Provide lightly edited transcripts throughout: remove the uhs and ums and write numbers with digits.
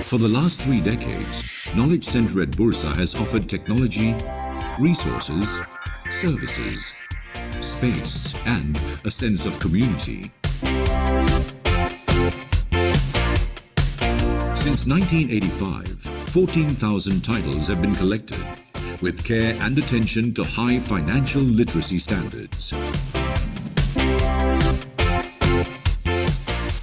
For the last 3 decades, Knowledge Center at Bursa has offered technology, resources, services, space, and a sense of community. Since 1985, 14,000 titles have been collected, with care and attention to high financial literacy standards.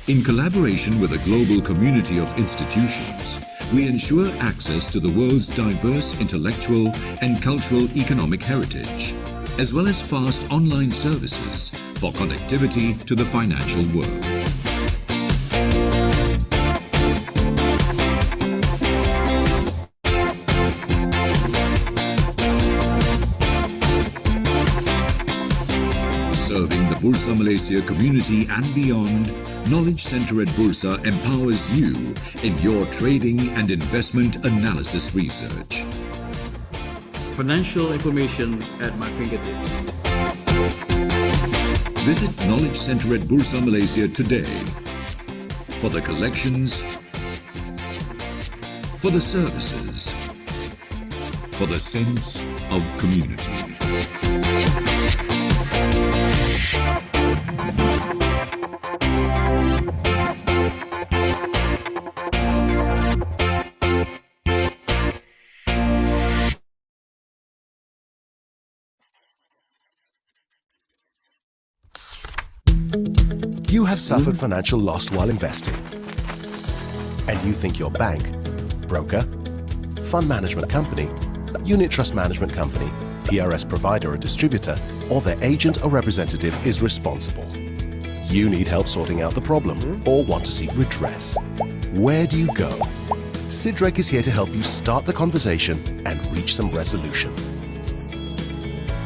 In collaboration with a global community of institutions, we ensure access to the world's diverse intellectual and cultural economic heritage, as well as fast online services for connectivity to the financial world. Serving the Bursa Malaysia community and beyond, Knowledge Center at Bursa empowers you in your trading and investment analysis research. Financial information at my fingertips. Visit Knowledge Center at Bursa Malaysia today for the collections, for the services, for the sense of community. You have suffered financial loss while investing, and you think your bank, broker, fund management company, unit trust management company, PRS provider or distributor, or their agent or representative is responsible. You need help sorting out the problem or want to seek redress. Where do you go? Sidrek is here to help you start the conversation and reach some resolution.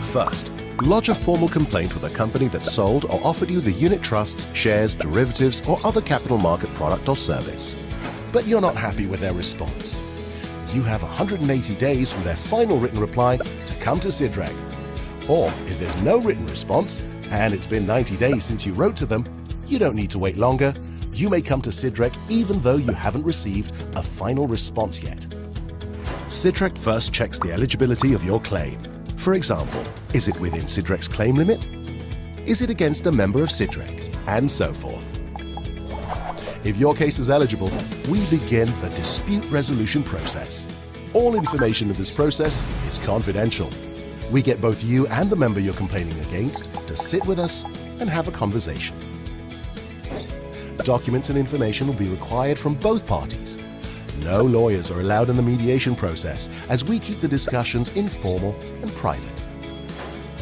First, lodge a formal complaint with a company that sold or offered you the unit trusts, shares, derivatives, or other capital market product or service. But you're not happy with their response. You have 180 days from their final written reply to come to Sidrek. Or if there's no written response, and it's been 90 days since you wrote to them, you don't need to wait longer. You may come to Sidrek even though you haven't received a final response yet. Sidrek first checks the eligibility of your claim. For example, is it within Sidrek's claim limit? Is it against a member of Sidrek? And so forth. If your case is eligible, we begin the dispute resolution process. All information in this process is confidential. We get both you and the member you're complaining against to sit with us and have a conversation. Documents and information will be required from both parties. No lawyers are allowed in the mediation process, as we keep the discussions informal and private.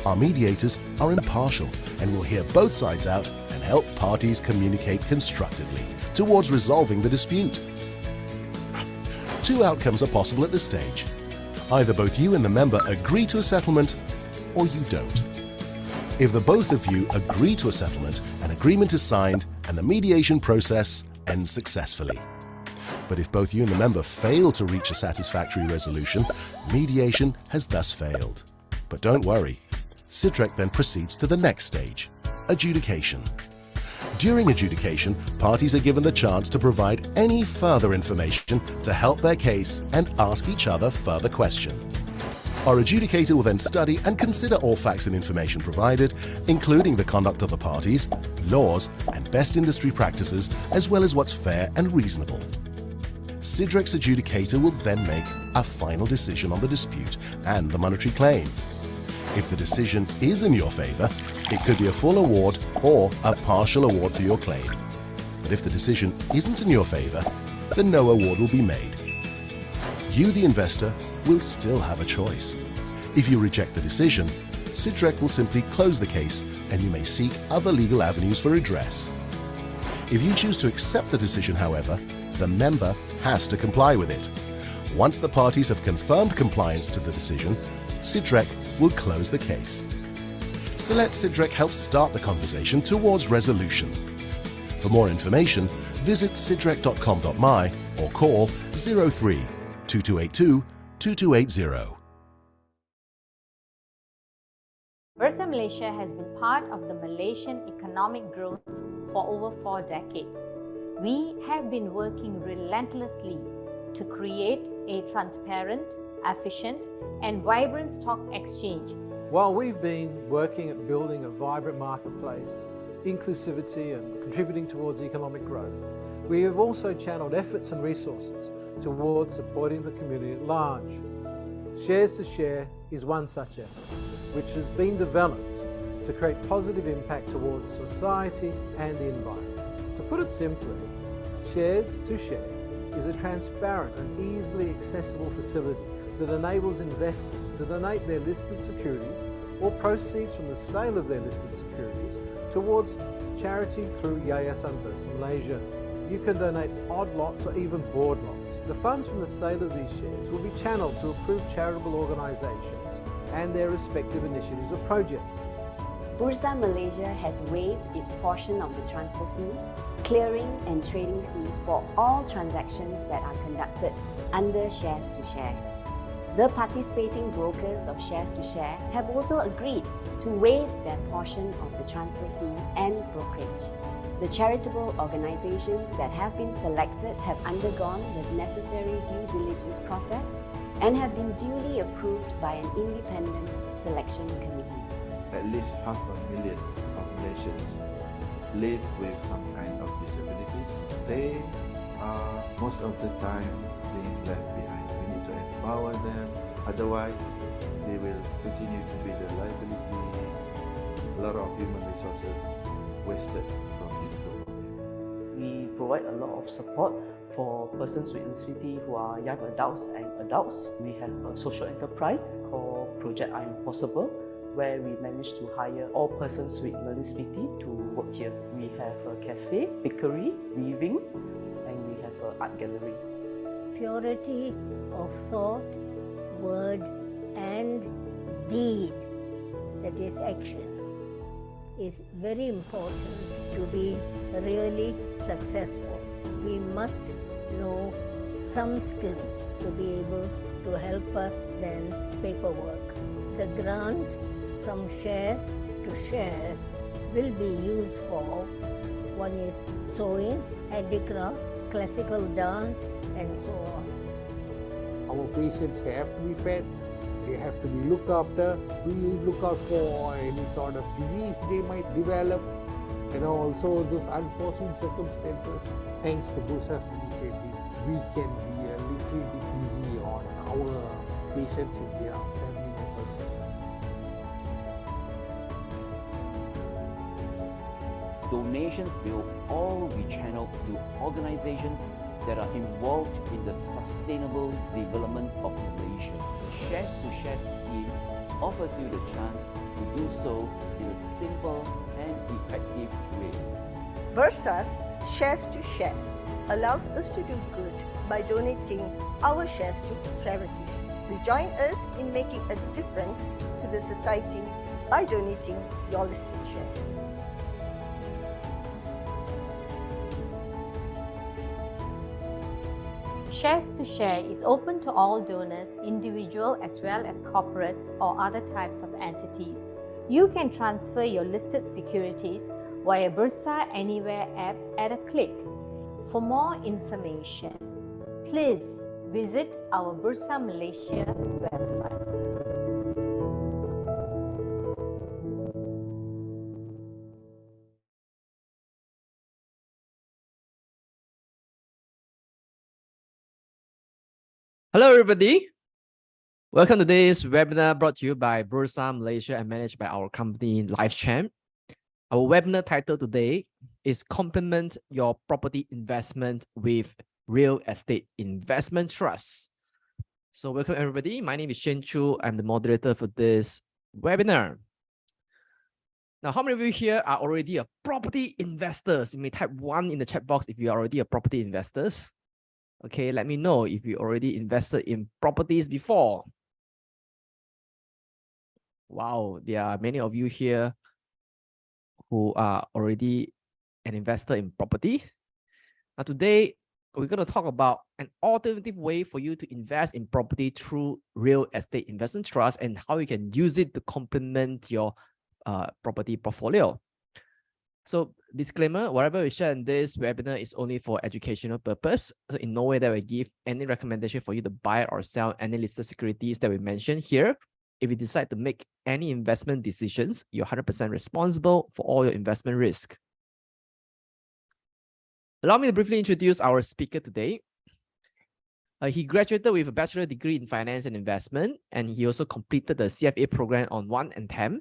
Our mediators are impartial and will hear both sides out and help parties communicate constructively towards resolving the dispute. 2 outcomes are possible at this stage. Either both you and the member agree to a settlement, or you don't. If the both of you agree to a settlement, an agreement is signed and the mediation process ends successfully. But if both you and the member fail to reach a satisfactory resolution, mediation has thus failed. But don't worry, Sidrek then proceeds to the next stage, adjudication. During adjudication, parties are given the chance to provide any further information to help their case and ask each other further questions. Our adjudicator will then study and consider all facts and information provided, including the conduct of the parties, laws, and best industry practices, as well as what's fair and reasonable. Sidrek's adjudicator will then make a final decision on the dispute and the monetary claim. If the decision is in your favor, it could be a full award or a partial award for your claim. But if the decision isn't in your favor, then no award will be made. You, the investor, will still have a choice. If you reject the decision, Sidrek will simply close the case and you may seek other legal avenues for redress. If you choose to accept the decision, however, the member has to comply with it. Once the parties have confirmed compliance to the decision, Sidrek will close the case. So let Sidrek help start the conversation towards resolution. For more information, visit sidrek.com.my or call 03 2282 2280. Bursa Malaysia has been part of the Malaysian economic growth for over 4 decades. We have been working relentlessly to create a transparent, efficient, and vibrant stock exchange. While we've been working at building a vibrant marketplace, inclusivity and contributing towards economic growth, we have also channeled efforts and resources towards supporting the community at large. Shares to Share is one such effort, which has been developed to create positive impact towards society and the environment. To put it simply, Shares to Share is a transparent and easily accessible facility that enables investors to donate their listed securities or proceeds from the sale of their listed securities towards charity through Yayasan Bursa Malaysia. You can donate odd lots or even board lots. The funds from the sale of these shares will be channeled to approved charitable organisations and their respective initiatives or projects. Bursa Malaysia has waived its portion of the transfer fee, clearing and trading fees for all transactions that are conducted under Shares to Share. The participating brokers of Shares to Share have also agreed to waive their portion of the transfer fee and brokerage. The charitable organizations that have been selected have undergone the necessary due diligence process and have been duly approved by an independent selection committee. At least 500,000 Malaysians live with some kind of disabilities. They are most of the time being left behind. We need to empower them, otherwise they will continue to be the liability. A lot of human resources wasted from this program. We provide a lot of support for persons with disability who are young adults and adults. We have a social enterprise called Project I Am Possible, where we managed to hire all persons with learning disability to work here. We have a cafe, bakery, weaving, and we have an art gallery. Purity of thought, word and deed, that is action, is very important to be really successful. We must know some skills to be able to help us then paperwork. The grant from Shares to Share will be used for, one is sewing, handicraft, classical dance and so on. Our patients have to be fed, they have to be looked after. We look out for any sort of disease they might develop, and also those unforeseen circumstances. Thanks to Bursa's initiative, we can be a little bit easy on our patients and their family members. Donations will all be channeled to organizations that are involved in the sustainable development of Malaysia. The Shares to Share scheme offers you the chance to do so in a simple and effective way. Bursa's Shares to Share allows us to do good by donating our shares to charities. You join us in making a difference to the society by donating your listed shares. Shares to Share is open to all donors, individual as well as corporates or other types of entities. You can transfer your listed securities via Bursa Anywhere app at a click. For more information, please visit our Bursa Malaysia website. Hello everybody, welcome to today's webinar brought to you by Bursa Malaysia and managed by our company LifeChamp. Our webinar title today is Complement Your Property Investment with Real Estate Investment Trust. So welcome everybody, my name is Shen Chu, I'm the moderator for this webinar. Now, how many of you here are already a property investors? You may type 1 in the chat box if you are already a property investors. Okay, let me know if you already invested in properties before. Wow, there are many of you here who are already an investor in property. Now today, we're going to talk about an alternative way for you to invest in property through real estate investment trust and how you can use it to complement your property portfolio. So disclaimer, whatever we share in this webinar is only for educational purpose. So in no way that we give any recommendation for you to buy or sell any listed securities that we mentioned here. If you decide to make any investment decisions, you're 100% responsible for all your investment risk. Allow me to briefly introduce our speaker today. He graduated with a bachelor degree in finance and investment, and he also completed the CFA program on 1 and 10.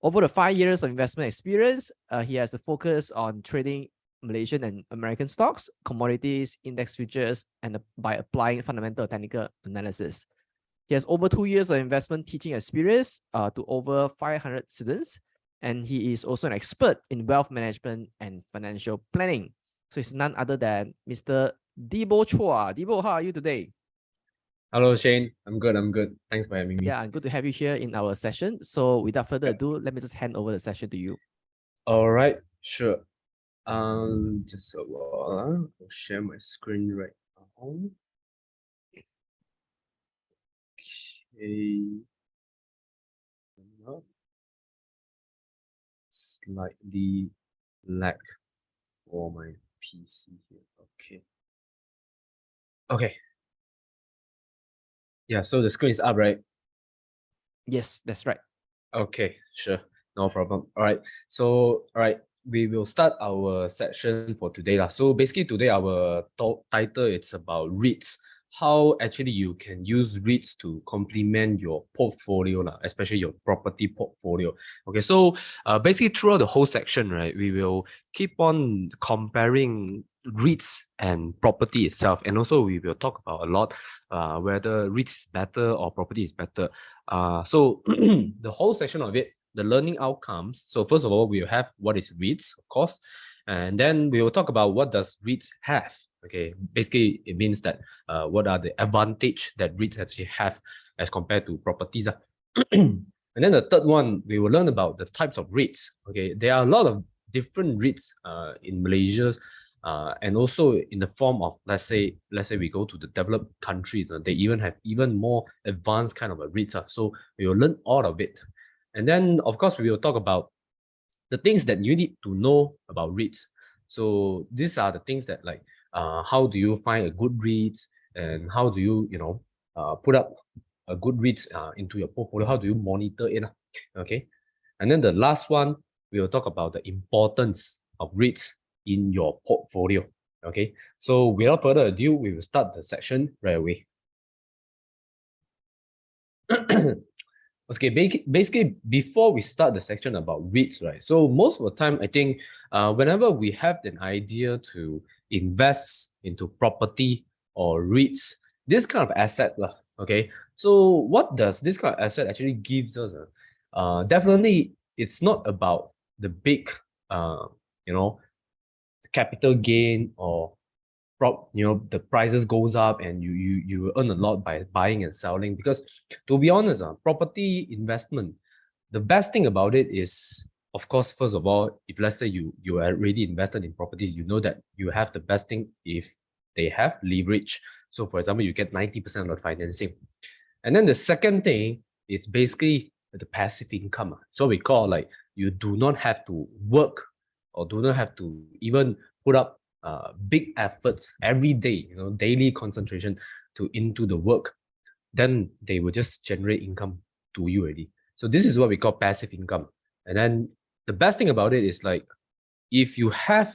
Over the 5 years of investment experience, he has a focus on trading Malaysian and American stocks, commodities, index futures, and by applying fundamental technical analysis. He has over 2 years of investment teaching experience to over 500 students, and he is also an expert in wealth management and financial planning. So it's none other than Mr. Debo Chua. Debo, how are you today? Hello, Shane. I'm good. Thanks for having me. Yeah, good to have you here in our session. So without further ado, let me just hand over the session to you. All right, sure. Just a while. I'll share my screen right now. Okay. Slightly lag for my PC here. Okay. Okay. Yeah, so the screen is up, right? Yes, that's right. Okay, sure. No problem. All right. So, all right, we will start our section for today. So basically today our title it's about REITs. How actually you can use REITs to complement your portfolio, especially your property portfolio. Okay, so basically throughout the whole section, right, we will keep on comparing REITs and property itself, and also we will talk about a lot whether REITs is better or property is better. So the whole section of it, the learning outcomes. So first of all, we will have what is REITs, of course, and then we will talk about what does REITs have. Okay, basically it means that what are the advantage that REITs actually have as compared to properties. And then the third one, we will learn about the types of REITs. Okay, there are a lot of different REITs in Malaysia, and also in the form of let's say we go to the developed countries, they even have even more advanced kind of a REITs. So we will learn all of it, and then of course we will talk about the things that you need to know about REITs. So these are the things that like how do you find a good REITs, and how do you put up a good REITs into your portfolio? How do you monitor it? Okay, and then the last one we will talk about the importance of REITs in your portfolio. Okay, so without further ado, we will start the section right away. Okay, basically, before we start the section about REITs, right? So most of the time, I think whenever we have an idea to invest into property or REITs, this kind of asset, okay? So what does this kind of asset actually gives us? Definitely, it's not about the big, capital gain or the prices goes up and you earn a lot by buying and selling. Because to be honest, property investment, the best thing about it is, of course, first of all, if let's say you are already invested in properties, you know that you have the best thing if they have leverage. So for example, you get 90% of the financing. And then the second thing, it's basically the passive income. So we call like you do not have to work or do not have to even put up big efforts every day, daily concentration into the work, then they will just generate income to you already. So this is what we call passive income. And then the best thing about it is like if you have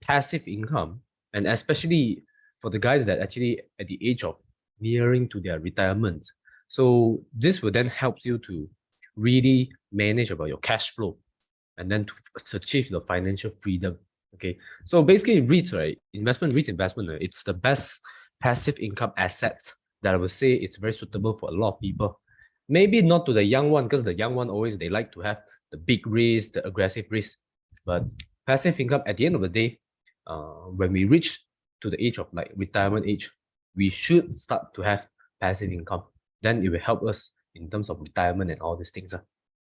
passive income, and especially for the guys that actually at the age of nearing to their retirement, so this will then help you to really manage about your cash flow and then to achieve the financial freedom. Okay, so basically REITs, right? REIT investment, it's the best passive income asset that I would say it's very suitable for a lot of people. Maybe not to the young one, because the young one always they like to have the big risk, the aggressive risk. But passive income at the end of the day, when we reach to the age of like retirement age, we should start to have passive income. Then it will help us in terms of retirement and all these things.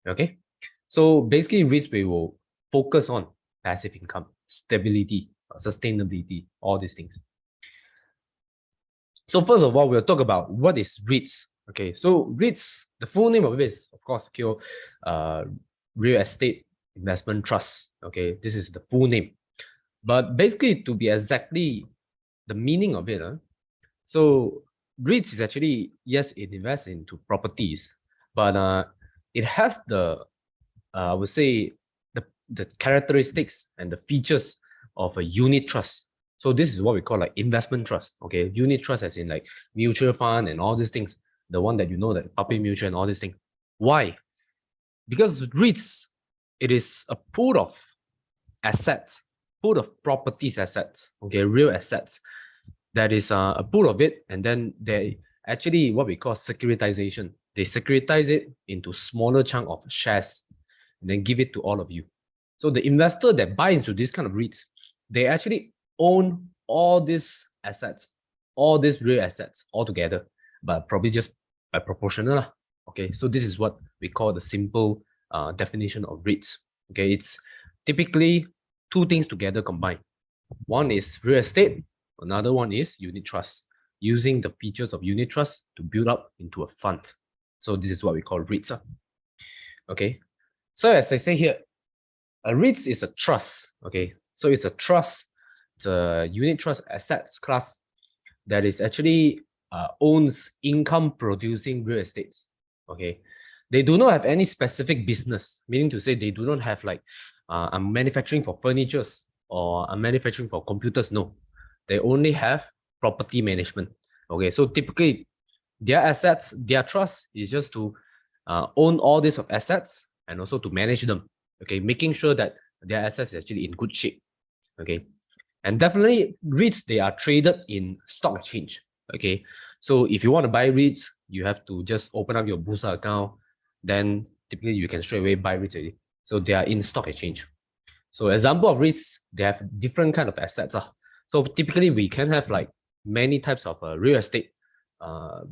Okay, so basically REITs, we will focus on passive income, stability, sustainability, all these things. So first of all, we'll talk about what is REITs. Okay, so REITs, the full name of it is, of course, real estate investment trust. Okay, this is the full name. But basically, to be exactly the meaning of it, so REITs is actually, yes, it invests into properties, but it has the, I would say, the characteristics and the features of a unit trust. So this is what we call like investment trust. Okay, unit trust as in like mutual fund and all these things. The one that you know, that public mutual and all these things. Why? Because REITs, it is a pool of assets, pool of properties assets. Okay, real assets. That is a pool of it, and then they actually what we call securitization. They securitize it into smaller chunk of shares, and then give it to all of you. So the investor that buys into this kind of REITs, they actually own all these assets, all these real assets all together, but probably just by proportional. Okay, so this is what we call the simple definition of REITs. Okay, it's typically two things together combined. One is real estate, another one is unit trust, using the features of unit trust to build up into a fund. So this is what we call REITs. Okay, so as I say here, a REITs is a trust. Okay, so it's a trust, it's a unit trust assets class that is actually owns income producing real estates. Okay, they do not have any specific business, meaning to say they do not have like I'm manufacturing for furnitures or I'm manufacturing for computers. No, they only have property management. Okay, so typically their assets, their trust is just to own all these of assets and also to manage them. Okay, making sure that their assets is actually in good shape. Okay, and definitely REITs, they are traded in stock exchange. Okay, so if you want to buy REITs, you have to just open up your Bursa account, then typically you can straight away buy REITs already. So they are in stock exchange. So example of REITs, they have different kind of assets. So typically we can have like many types of real estate,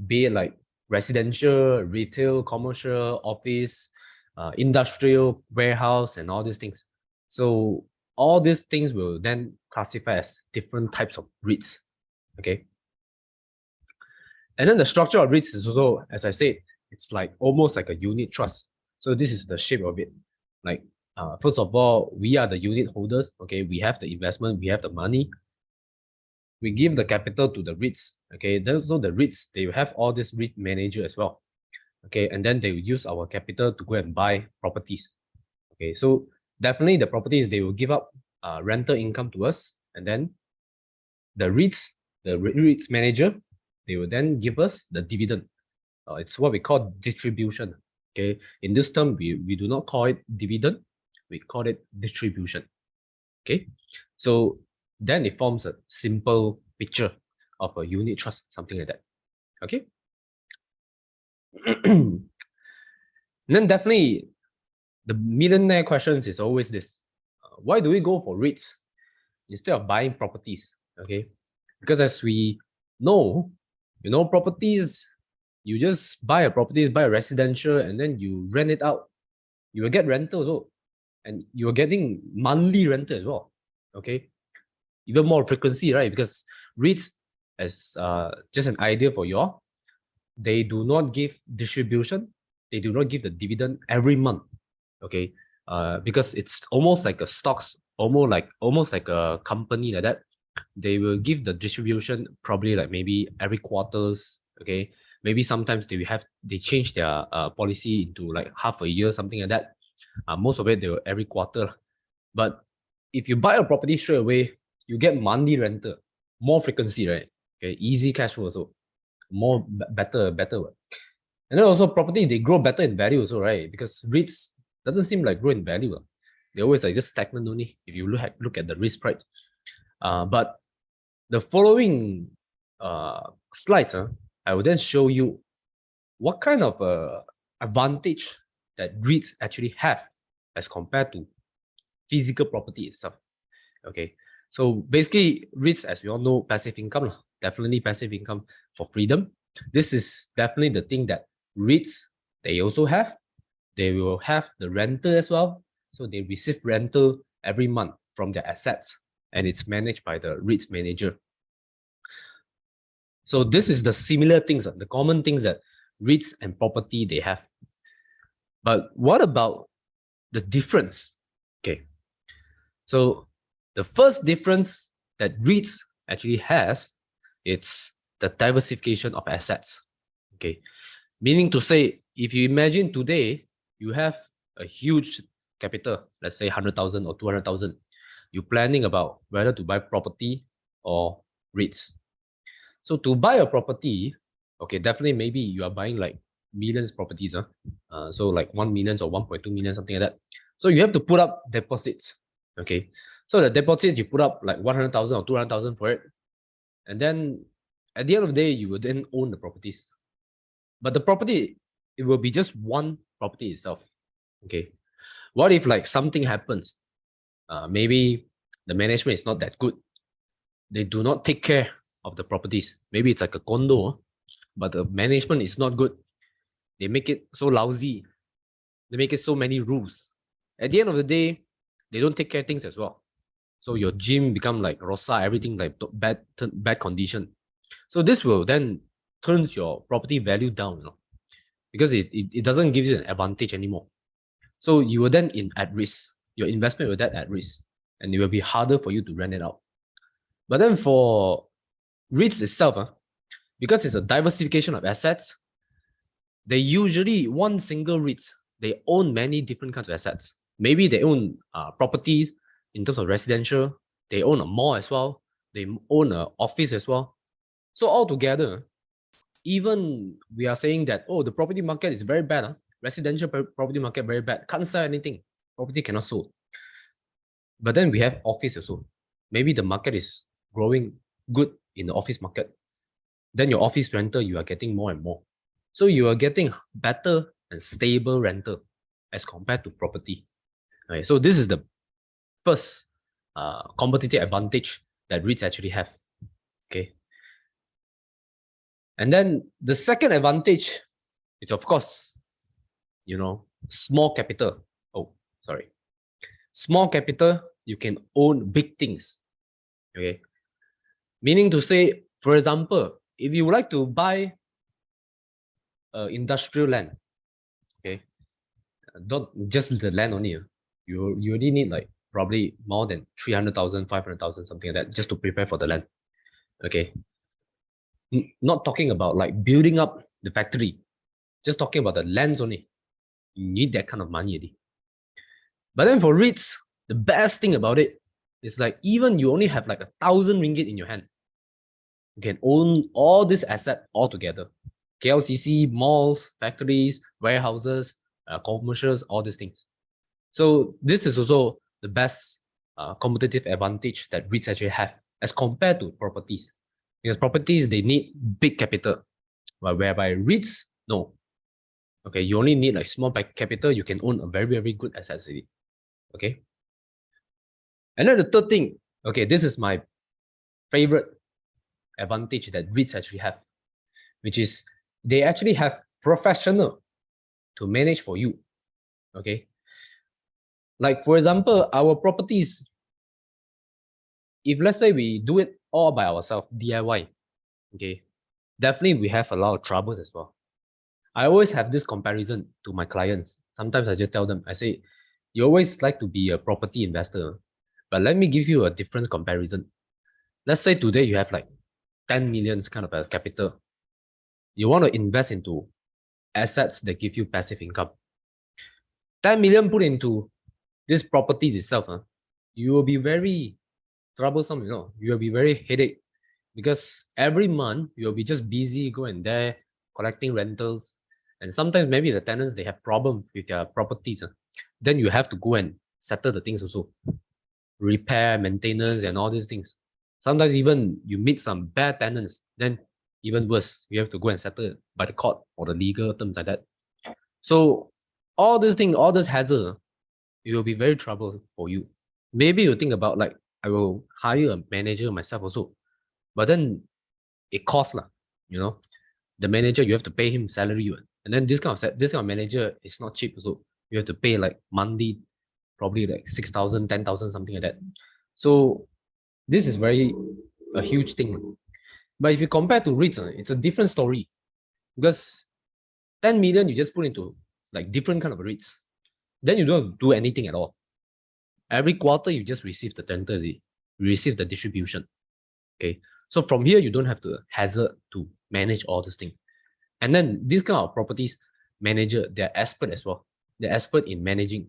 be it like residential, retail, commercial, office, industrial, warehouse, and all these things. So all these things will then classify as different types of REITs. Okay. And then the structure of REITs is also, as I said, it's like almost like a unit trust. So this is the shape of it. Like first of all, we are the unit holders. Okay, we have the investment, we have the money. We give the capital to the REITs. Okay, there's no the REITs, they will have all this REIT manager as well. Okay, and then they will use our capital to go and buy properties. Okay, so definitely the properties, they will give up rental income to us, and then the REITs manager, they will then give us the dividend. It's what we call distribution. Okay, in this term, we do not call it dividend, we call it distribution. Okay, so then it forms a simple picture of a unit trust, something like that. Okay. And then definitely the millionaire questions is always this: why do we go for REITs instead of buying properties? Okay, because as we know, properties, you just buy a property, buy a residential, and then you rent it out. You will get rental as well, and you're getting monthly rental as well. Okay, even more frequency, right? Because REITs, as just an idea for you all, they do not give distribution, they do not give the dividend every month. Okay, because it's almost like a stocks, almost like a company like that. They will give the distribution probably like maybe every quarters. Okay, maybe sometimes they change their policy into like half a year, something like that. Most of it they will every quarter. But if you buy a property straight away, you get monthly rental, more frequency, right? Okay, easy cash flow also, more better. And then also property, they grow better in value also, right? Because REITs doesn't seem like grow in value. They always like just stagnant only if you look at the risk price. But the following slides, I will then show you what kind of advantage that REITs actually have as compared to physical property itself. Okay, so basically REITs, as we all know, passive income, definitely passive income for freedom. This is definitely the thing that REITs, they also have. They will have the rental as well. So they receive rental every month from their assets, and it's managed by the REITs manager. So this is the similar things, the common things that REITs and property they have. But what about the difference Okay. So the first difference that REITs actually has, it's the diversification of assets. Okay. Meaning to say, if you imagine today, you have a huge capital, let's say 100,000 or 200,000, you're planning about whether to buy property or REITs. So to buy a property, okay, definitely maybe you are buying like millions properties, so like 1 million or 1.2 million, something like that. So you have to put up deposits, okay. So the deposits you put up like 100,000 or 200,000 for it, and then at the end of the day, you will then own the properties. But the property, it will be just one property itself, okay. What if like something happens? Maybe the management is not that good. They do not take care of the properties. Maybe it's like a condo, but the management is not good. They make it so lousy. They make it so many rules. At the end of the day, they don't take care of things as well. So your gym become like rosa, everything like bad condition. So this will then turns your property value down, because it doesn't give you an advantage anymore. So you will then at risk. Your investment will then at risk, and it will be harder for you to rent it out. But then for REITs itself, because it's a diversification of assets, they usually, one single REIT, they own many different kinds of assets. Maybe they own properties in terms of residential, they own a mall as well, they own an office as well. So altogether, even we are saying that, oh, the property market is very bad, residential property market very bad, can't sell anything, property cannot sold. But then we have office also. Maybe the market is growing good in the office market. Then your office rental, you are getting more and more. So you are getting better and stable rental as compared to property. Okay, so this is the first competitive advantage that REITs actually have. Okay. And then the second advantage is, of course, small capital. Oh, sorry. Small capital, you can own big things. Okay. Meaning to say, for example, if you would like to buy industrial land, okay, not just the land only, you already need like probably more than 300,000, 500,000, something like that, just to prepare for the land. Okay. Not talking about like building up the factory, just talking about the lands only. You need that kind of money already. But then for REITs, the best thing about it is like even you only have like 1,000 ringgit in your hand, you can own all this asset all together. KLCC, malls, factories, warehouses, commercials, all these things. So this is also the best competitive advantage that REITs actually have as compared to properties. Because properties, they need big capital, whereby REITs, no. Okay, you only need like small capital, you can own a very, very good asset city. Okay. And then the third thing, okay, this is my favorite advantage that REITs actually have, which is they actually have professional to manage for you. Okay. Like for example, our properties, if let's say we do it all by ourselves, DIY, okay, definitely we have a lot of troubles as well. I always have this comparison to my clients. Sometimes I just tell them, I say, you always like to be a property investor, but let me give you a different comparison. Let's say today you have like 10 million kind of a capital. You want to invest into assets that give you passive income. 10 million put into these properties itself, you will be very troublesome, you will be very headache, because every month you'll be just busy going there, collecting rentals. And sometimes maybe the tenants, they have problems with their properties. Then you have to go and settle the things also. Repair, maintenance, and all these things. Sometimes even you meet some bad tenants, then even worse, you have to go and settle by the court or the legal terms like that. So all these things, all this hassle, it will be very trouble for you. Maybe you think about like, I will hire a manager myself also. But then it costs, the manager, you have to pay him salary. And then this kind of manager is not cheap also. You have to pay like monthly, probably like 6,000, 10,000, something like that. So this is a huge thing. But if you compare to REITs, it's a different story, because 10 million you just put into like different kind of REITs. Then you don't do anything at all. Every quarter, you just receive the rental, you receive the distribution. Okay. So from here, you don't have to hazard to manage all this thing. And then these kind of properties manager, they're expert as well. They're expert in managing.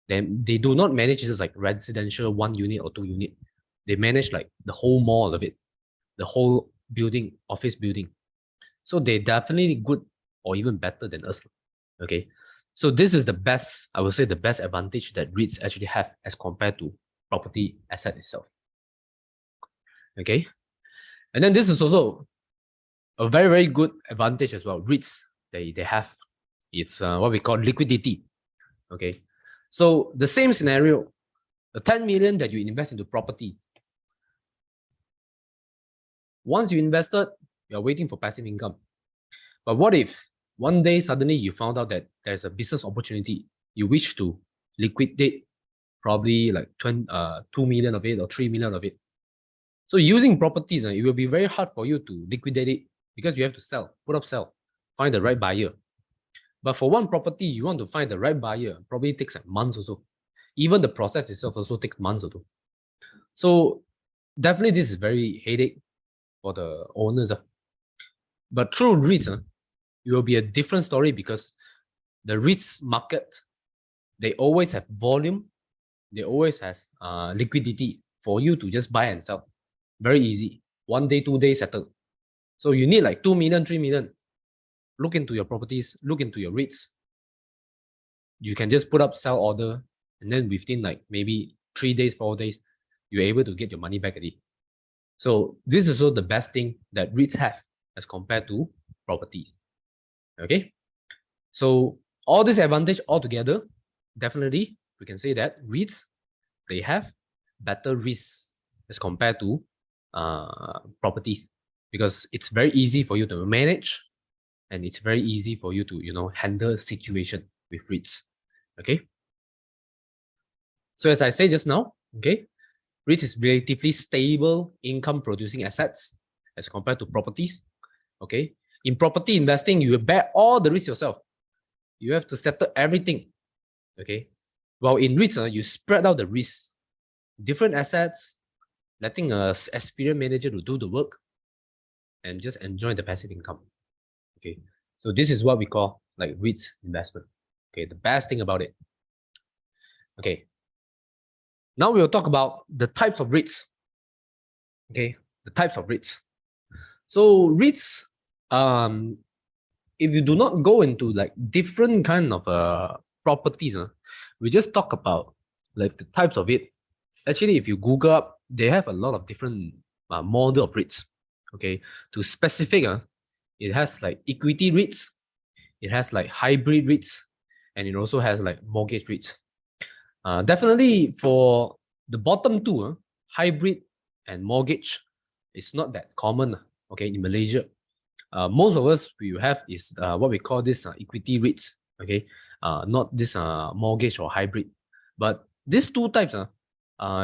They do not manage just like residential 1 unit or 2 unit. They manage like the whole mall of it, the whole building, office building. So they're definitely good or even better than us. Okay. So this is the best, I would say the best advantage that REITs actually have as compared to property asset itself. Okay. And then this is also a very, very good advantage as well. REITs, they have, it's what we call liquidity. Okay. So the same scenario, the 10 million that you invest into property, once you invested, you're waiting for passive income. But what if one day suddenly you found out that there's a business opportunity, you wish to liquidate probably like 2 million of it or 3 million of it. So using properties, it will be very hard for you to liquidate it because you have to sell, put up sell, find the right buyer. But for one property, you want to find the right buyer, probably takes like months or so. Even the process itself also takes months or so. So definitely this is very headache for the owners. But through REITs, it will be a different story because the REITs market, they always have volume, they always have liquidity for you to just buy and sell. Very easy. 1 day, 2 days settled. So you need like 2 million, 3 million. Look into your properties, look into your REITs. You can just put up sell order, and then within like maybe 3 days, 4 days, you're able to get your money back already. So this is also the best thing that REITs have as compared to properties. Okay. So all this advantage altogether, definitely we can say that REITs, they have better risks as compared to properties because it's very easy for you to manage and it's very easy for you to handle situation with REITs. Okay. So as I say just now, okay, REITs is relatively stable income producing assets as compared to properties. Okay. In property investing, you bear all the risks yourself. You have to settle everything. Okay. While in REITs, you spread out the risks. Different assets, letting an experienced manager to do the work and just enjoy the passive income. Okay. So this is what we call like REITs investment. Okay. The best thing about it. Okay. Now we'll talk about the types of REITs. Okay. The types of REITs. So REITs, if you do not go into like different kind of properties, we just talk about like the types of it. Actually, if you Google up, they have a lot of different model of REITs. Okay, to specific, it has like equity REITs, it has like hybrid REITs, and it also has like mortgage REITs. Definitely for the bottom two, hybrid and mortgage, it's not that common. Okay, in Malaysia, most of us we have is what we call this equity REITs. Okay, not this mortgage or hybrid, but these two types,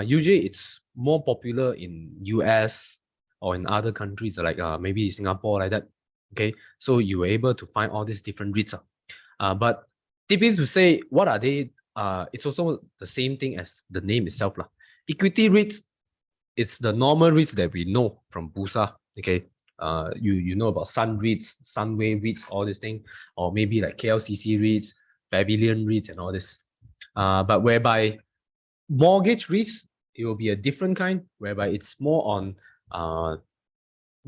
usually it's more popular in US or in other countries like maybe Singapore like that. Okay, so you were able to find all these different REITs. But typically to say what are they, it's also the same thing as the name itself. Equity REITs, it's the normal REITs that we know from Bursa. Okay, you know about Sun REITs, Sunway REITs, all this thing, or maybe like KLCC REITs, Pavilion REITs, and all this. But whereby mortgage REITs, it will be a different kind, whereby it's more on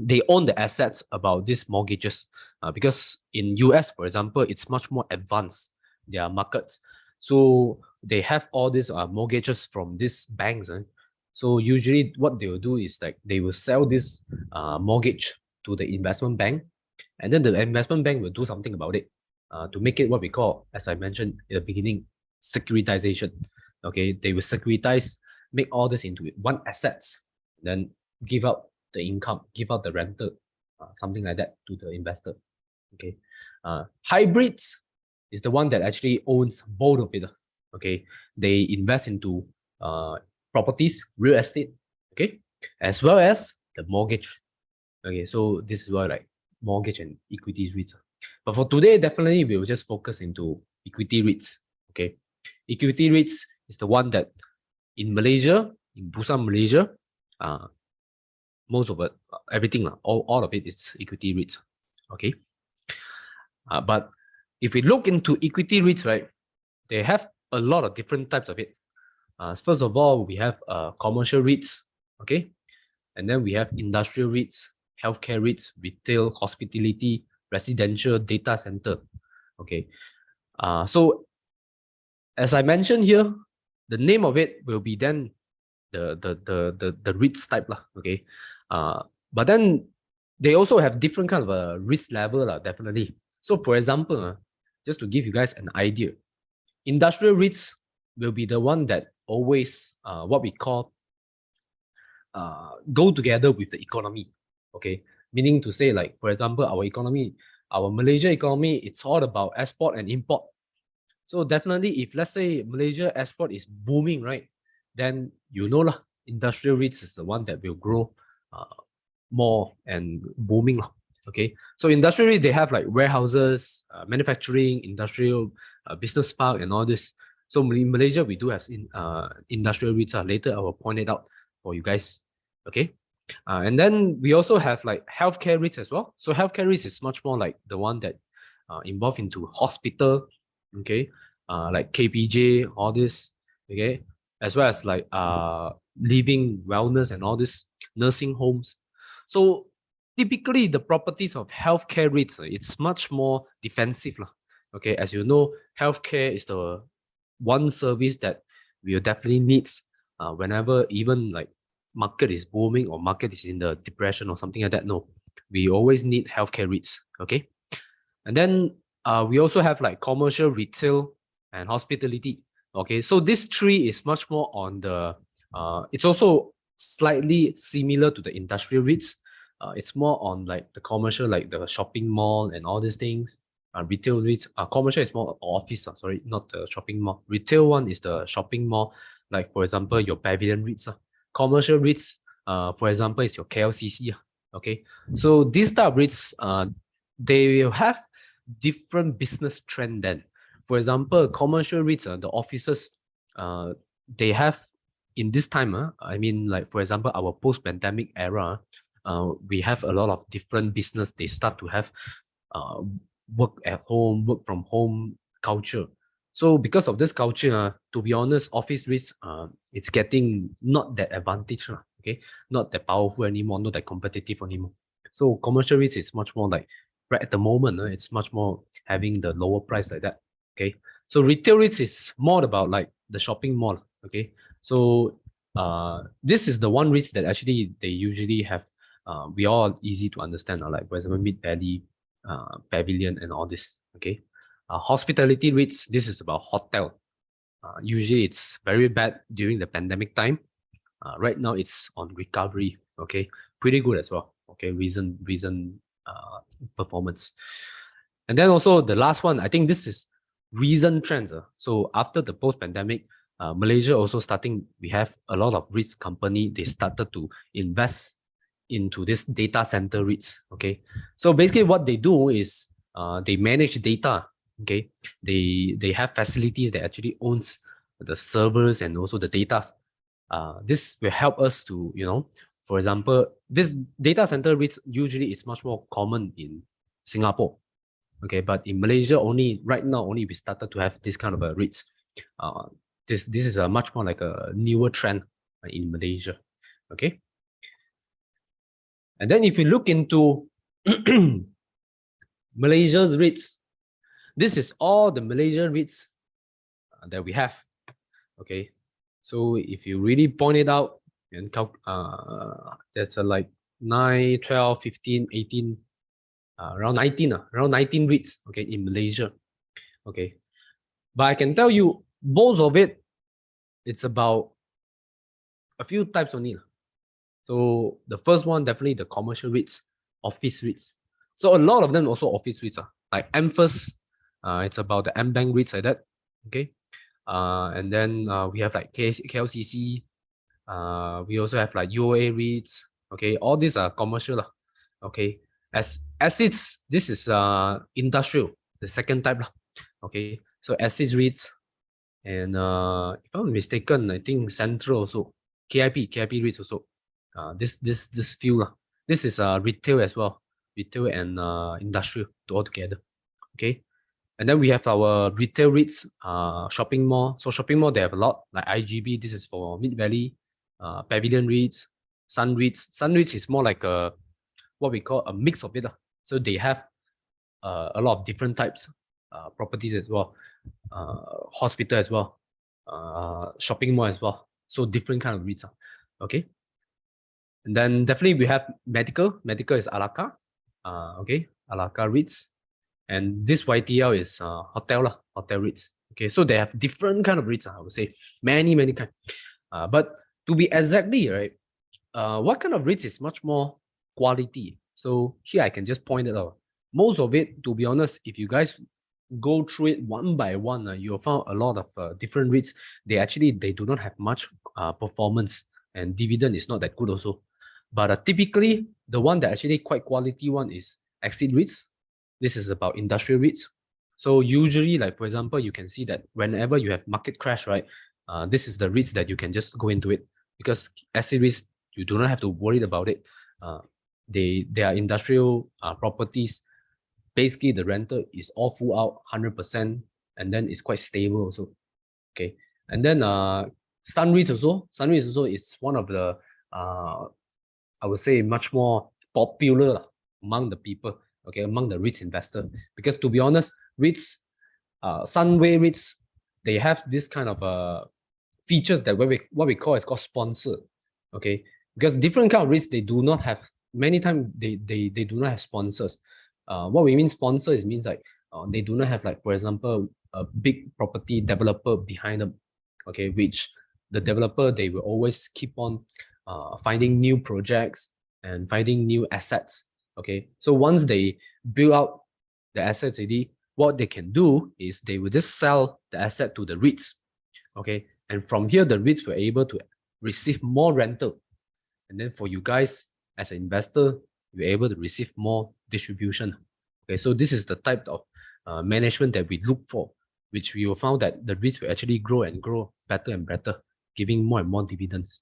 they own the assets about these mortgages. Because in US, for example, it's much more advanced, their markets. So they have all these mortgages from these banks. So usually what they will do is like they will sell this mortgage to the investment bank, and then the investment bank will do something about it to make it what we call, as I mentioned in the beginning, securitization. Okay, they will securitize, make all this into one assets, then give out the income, give out the rental, something like that to the investor. Okay, hybrids is the one that actually owns both of it. Okay, they invest into properties, real estate, okay, as well as the mortgage. Okay, so this is what like mortgage and equity REITs. But for today, definitely we will just focus into equity REITs. Okay, equity REITs is the one that in Malaysia, in Busan, Malaysia, most of it, everything, all of it is equity REITs. Okay. But if we look into equity REITs, right, they have a lot of different types of it. First of all, we have commercial REITs, okay, and then we have industrial REITs, healthcare REITs, retail, hospitality, residential, data center. Okay. So as I mentioned here, the name of it will be then the REITs type lah. Okay. But then they also have different kind of a risk level lah, definitely. So for example, just to give you guys an idea, industrial REITs will be the one that always what we call go together with the economy. Okay, meaning to say, like for example, our economy, our Malaysia economy, it's all about export and import. So definitely, if let's say Malaysia export is booming, right, then you know lah, industrial REITs is the one that will grow more and booming lah. Okay, so industrial REIT, they have like warehouses, manufacturing, industrial business park, and all this. So in Malaysia, we do have industrial REITs. Later, I will point it out for you guys. Okay, and then we also have like healthcare REITs as well. So healthcare REITs is much more like the one that involved into hospital. Okay, like KPJ, all this. Okay, as well as like living wellness and all this, nursing homes. So typically the properties of healthcare REITs, it's much more defensive lah. Okay, as you know, healthcare is the one service that we will definitely need whenever even like market is booming or market is in the depression or something like that. No, we always need healthcare REITs. Okay, and then we also have like commercial, retail, and hospitality. Okay, so this three is much more on the it's also slightly similar to the industrial REITs. It's more on like the commercial, like the shopping mall and all these things. Retail REITs, commercial is more office, sorry, not the shopping mall. Retail one is the shopping mall, like for example, your pavilion REITs. Commercial REITs, for example, is your KLCC. Okay, so these type of REITs, they will have different business trend then. For example, commercial REITs, the offices, they have in this time, I mean, like for example, our post-pandemic era, we have a lot of different business. They start to have work at home, work from home culture. So because of this culture, to be honest, office REITs, it's getting not that advantage, okay, not that powerful anymore, not that competitive anymore. So commercial REITs is much more like right at the moment, it's much more having the lower price like that. Okay, so retail REITs is more about like the shopping mall. Okay, so this is the one REITs that actually they usually have. We all easy to understand, like for example, Mid Valley, Pavilion, and all this. Okay, hospitality REITs, this is about hotel. Usually it's very bad during the pandemic time. Right now it's on recovery. Okay, pretty good as well. Okay, recent performance. And then also the last one, I think this is recent trends. So after the post-pandemic, Malaysia also starting, we have a lot of REITs company, they started to invest into this data center REITs. Okay, so basically what they do is they manage data. Okay, they have facilities that actually owns the servers and also the data. This will help us to, you know, for example, this data center REITs usually is much more common in Singapore. Okay, but in Malaysia only right now only we started to have this kind of a REITs. This is a much more like a newer trend in Malaysia. Okay. And then if you look into Malaysia's REITs, this is all the Malaysian REITs that we have. Okay, so if you really point it out and there's like 9, 12, 15, 18, around 19 REITs, okay, in Malaysia. Okay, but I can tell you most of it, it's about a few types only. So the first one, definitely the commercial REITs, office REITs. So a lot of them also office REITs, like Emphas, it's about the M-Bank REITs like that. Okay, and then we have like KLCC. We also have like UOA REITs. Okay, all these are commercial. Okay, as assets, this is industrial, the second type. Okay, so assets REITs. And if I'm not mistaken, I think Central also, KIP REITs also. This few lah. This is retail as well, retail and industrial all together. Okay, and then we have our retail REITs, shopping mall. So shopping mall they have a lot like IGB. This is for Mid Valley, Pavilion REITs, Sun REITs. Sun REITs is more like a what we call a mix of it lah. So they have a lot of different types, properties as well, hospital as well, shopping mall as well. So different kind of REITs. Okay. And then definitely we have medical. Medical is Alaka. Okay, Alaka REITs. And this YTL is hotel lah, hotel REITs. Okay, so they have different kind of REITs. I would say many kind. But to be exactly right, what kind of REITs is much more quality? So here I can just point it out. Most of it, to be honest, if you guys go through it one by one, you'll find a lot of different REITs. They do not have much performance, and dividend is not that good also. But typically, the one that actually quite quality one is Exit REITs. This is about industrial REITs. So usually, like for example, you can see that whenever you have market crash, right? This is the REITs that you can just go into it, because Exit REITs, you do not have to worry about it. They are industrial properties. Basically, the rental is all full out 100%, and then it's quite stable also. Okay, and then Sun REITs also. Sun REITs also is one of the I would say much more popular among the people. Okay, among the REITs investor, because to be honest, REITs, Sunway REITs, they have this kind of features that what we call is called sponsored. Okay, because different kind of REITs, they do not have, many times they do not have sponsors. What we mean sponsor is means like they do not have, like for example, a big property developer behind them. Okay, which the developer, they will always keep on finding new projects and finding new assets. Okay, so once they build out the assets already, what they can do is they will just sell the asset to the REITs. Okay, and from here the REITs were able to receive more rental, and then for you guys as an investor, you're able to receive more distribution. Okay, so this is the type of management that we look for, which we will found that the REITs will actually grow and grow better and better, giving more and more dividends.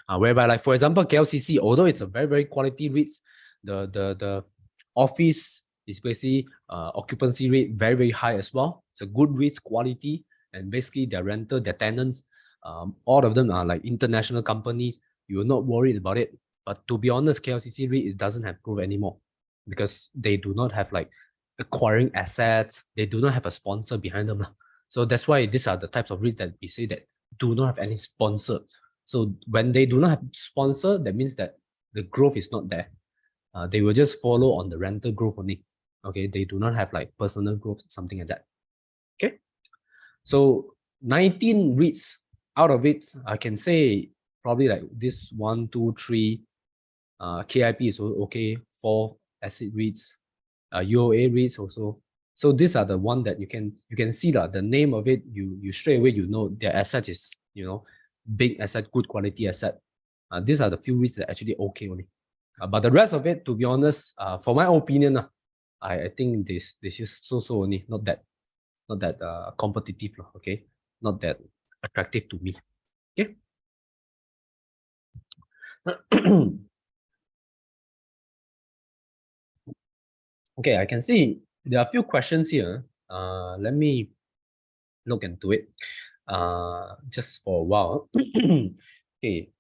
Whereby, like for example, KLCC, although it's a very quality REITs, the office is basically occupancy rate very high as well. It's a good REITs quality, and basically their rental, their tenants, all of them are like international companies. You're not worried about it. But to be honest, KLCC REIT, it doesn't have growth anymore, because they do not have like acquiring assets. They do not have a sponsor behind them. So that's why these are the types of REITs that we say that do not have any sponsor. So when they do not have sponsor, that means that the growth is not there. They will just follow on the rental growth only. Okay, they do not have like personal growth, something like that. Okay, so 19 REITs, out of it, I can say probably like this 1, 2, 3, KIP is okay, 4 asset REITs, UOA REITs also. So these are the one that you can see that the name of it, you straight away you know their asset is, you know, big asset, good quality asset. These are the few REITs that actually okay only. But the rest of it, to be honest, for my opinion, I think this is so only, not that competitive, okay, not that attractive to me. Okay. Okay, I can see there are a few questions here. Let me look into it just for a while. Okay,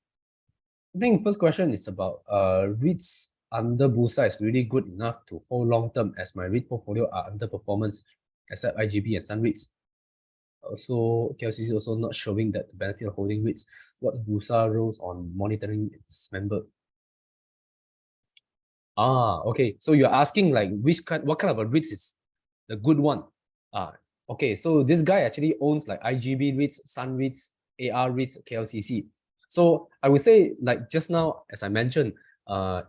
I think first question is about REITs under Bursa is really good enough to hold long term, as my REIT portfolio are underperformance except IGB and Sun REITs. Also, KLCC is also not showing that the benefit of holding REITs. What's Bursa rules on monitoring its member? Okay. So you're asking like what kind of a REITs is the good one? Okay. So this guy actually owns like IGB REITs, Sun REITs, AR REITs, KLCC. So I would say, like just now, as I mentioned,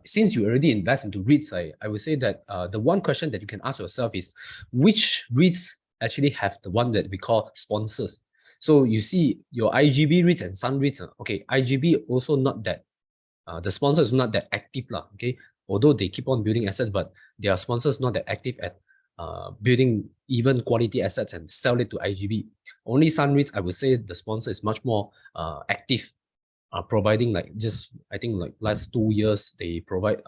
since you already invest into REITs, I would say that the one question that you can ask yourself is, which REITs actually have the one that we call sponsors? So you see your IGB REITs and Sun REITs, okay, IGB also not that, the sponsor is not that active, okay, although they keep on building assets, but their sponsors not that active at building even quality assets and sell it to IGB. Only Sun REIT, I would say the sponsor is much more active, providing like just, I think like last 2 years, they provide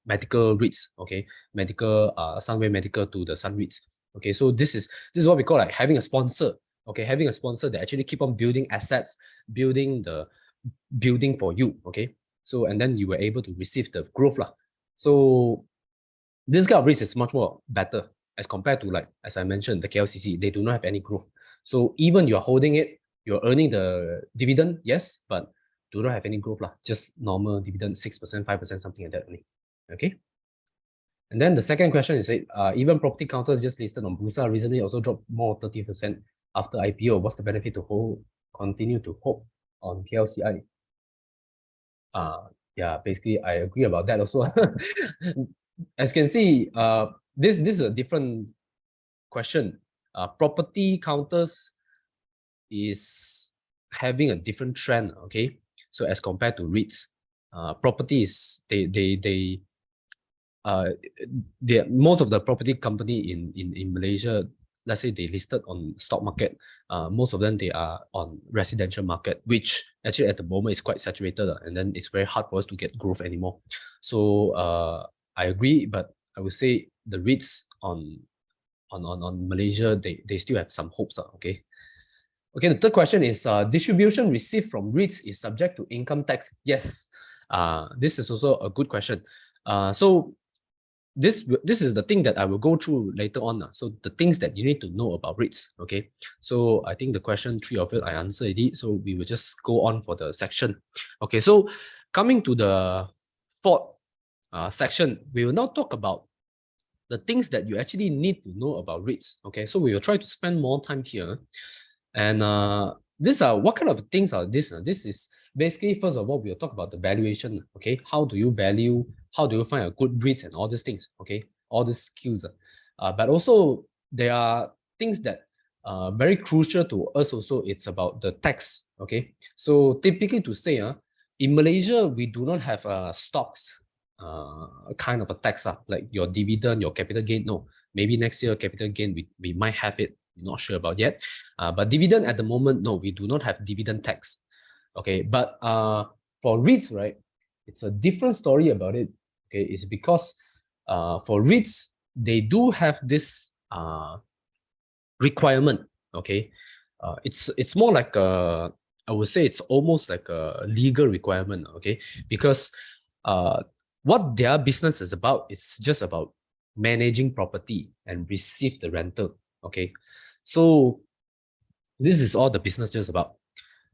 medical REITs, okay, medical, Sunway Medical to the Sun REITs. Okay, so this is what we call like having a sponsor. Okay, having a sponsor that actually keep on building assets, building for you. Okay, so and then you were able to receive the growth lah. So this kind of REITs is much more better as compared to, like as I mentioned, the KLCC. They do not have any growth. So even you're holding it, you're earning the dividend, yes, but do not have any growth lah. Just normal dividend, 6%, 5%, something like that only. Okay. And then the second question is, even property counters just listed on Bursa recently also dropped more 30% after IPO. What's the benefit to continue to hold on KLCI? Yeah, basically I agree about that also. As you can see, this is a different question. Property counters is having a different trend. Okay, so as compared to REITs, properties most of the property company in Malaysia, let's say they listed on stock market, most of them they are on residential market, which actually at the moment is quite saturated, and then it's very hard for us to get growth anymore. So I agree, but I would say the REITs on Malaysia, they still have some hopes. Okay. Okay, the third question is, distribution received from REITs is subject to income tax. Yes, this is also a good question. So this is the thing that I will go through later on. So the things that you need to know about REITs. Okay, so I think the question 3 of it I answered it. So we will just go on for the section. Okay, so coming to the fourth section, we will now talk about the things that you actually need to know about REITs. Okay, so we will try to spend more time here. And these are what kind of things are this? This is basically, first of all, we'll talk about the valuation. Okay, how do you value? How do you find a good REITs and all these things? Okay, all these skills. But also there are things that are very crucial to us. Also, it's about the tax. Okay, so typically to say, in Malaysia we do not have stocks kind of a tax, like your dividend, your capital gain. No, maybe next year capital gain we might have it. Not sure about yet, but dividend at the moment, no, we do not have dividend tax. Okay, but for REITs, right, it's a different story about it. Okay, it's because for REITs, they do have this requirement. Okay, it's more like I would say it's almost like a legal requirement. Okay, because what their business is about, it's just about managing property and receive the rental. Okay, so this is all the business just about.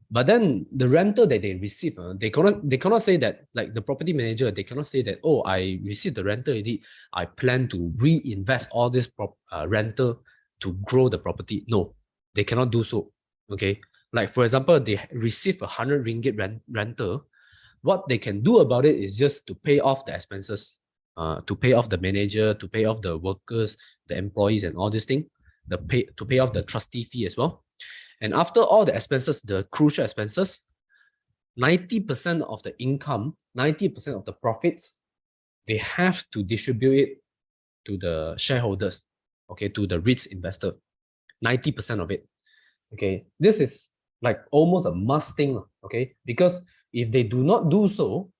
But then the rental that they receive, they cannot say that, like the property manager, they cannot say that, oh, I received the rental already, I plan to reinvest all this rental to grow the property. No, they cannot do so. Okay, like for example, they receive 100 ringgit rental. What they can do about it is just to pay off the expenses, to pay off the manager, to pay off the workers, the employees, and all this thing. To pay off the trustee fee as well. And after all the expenses, the crucial expenses, 90% of the income, 90% of the profits, they have to distribute it to the shareholders, okay, to the REITs investor, 90% of it. Okay, this is like almost a must thing, okay, because if they do not do so,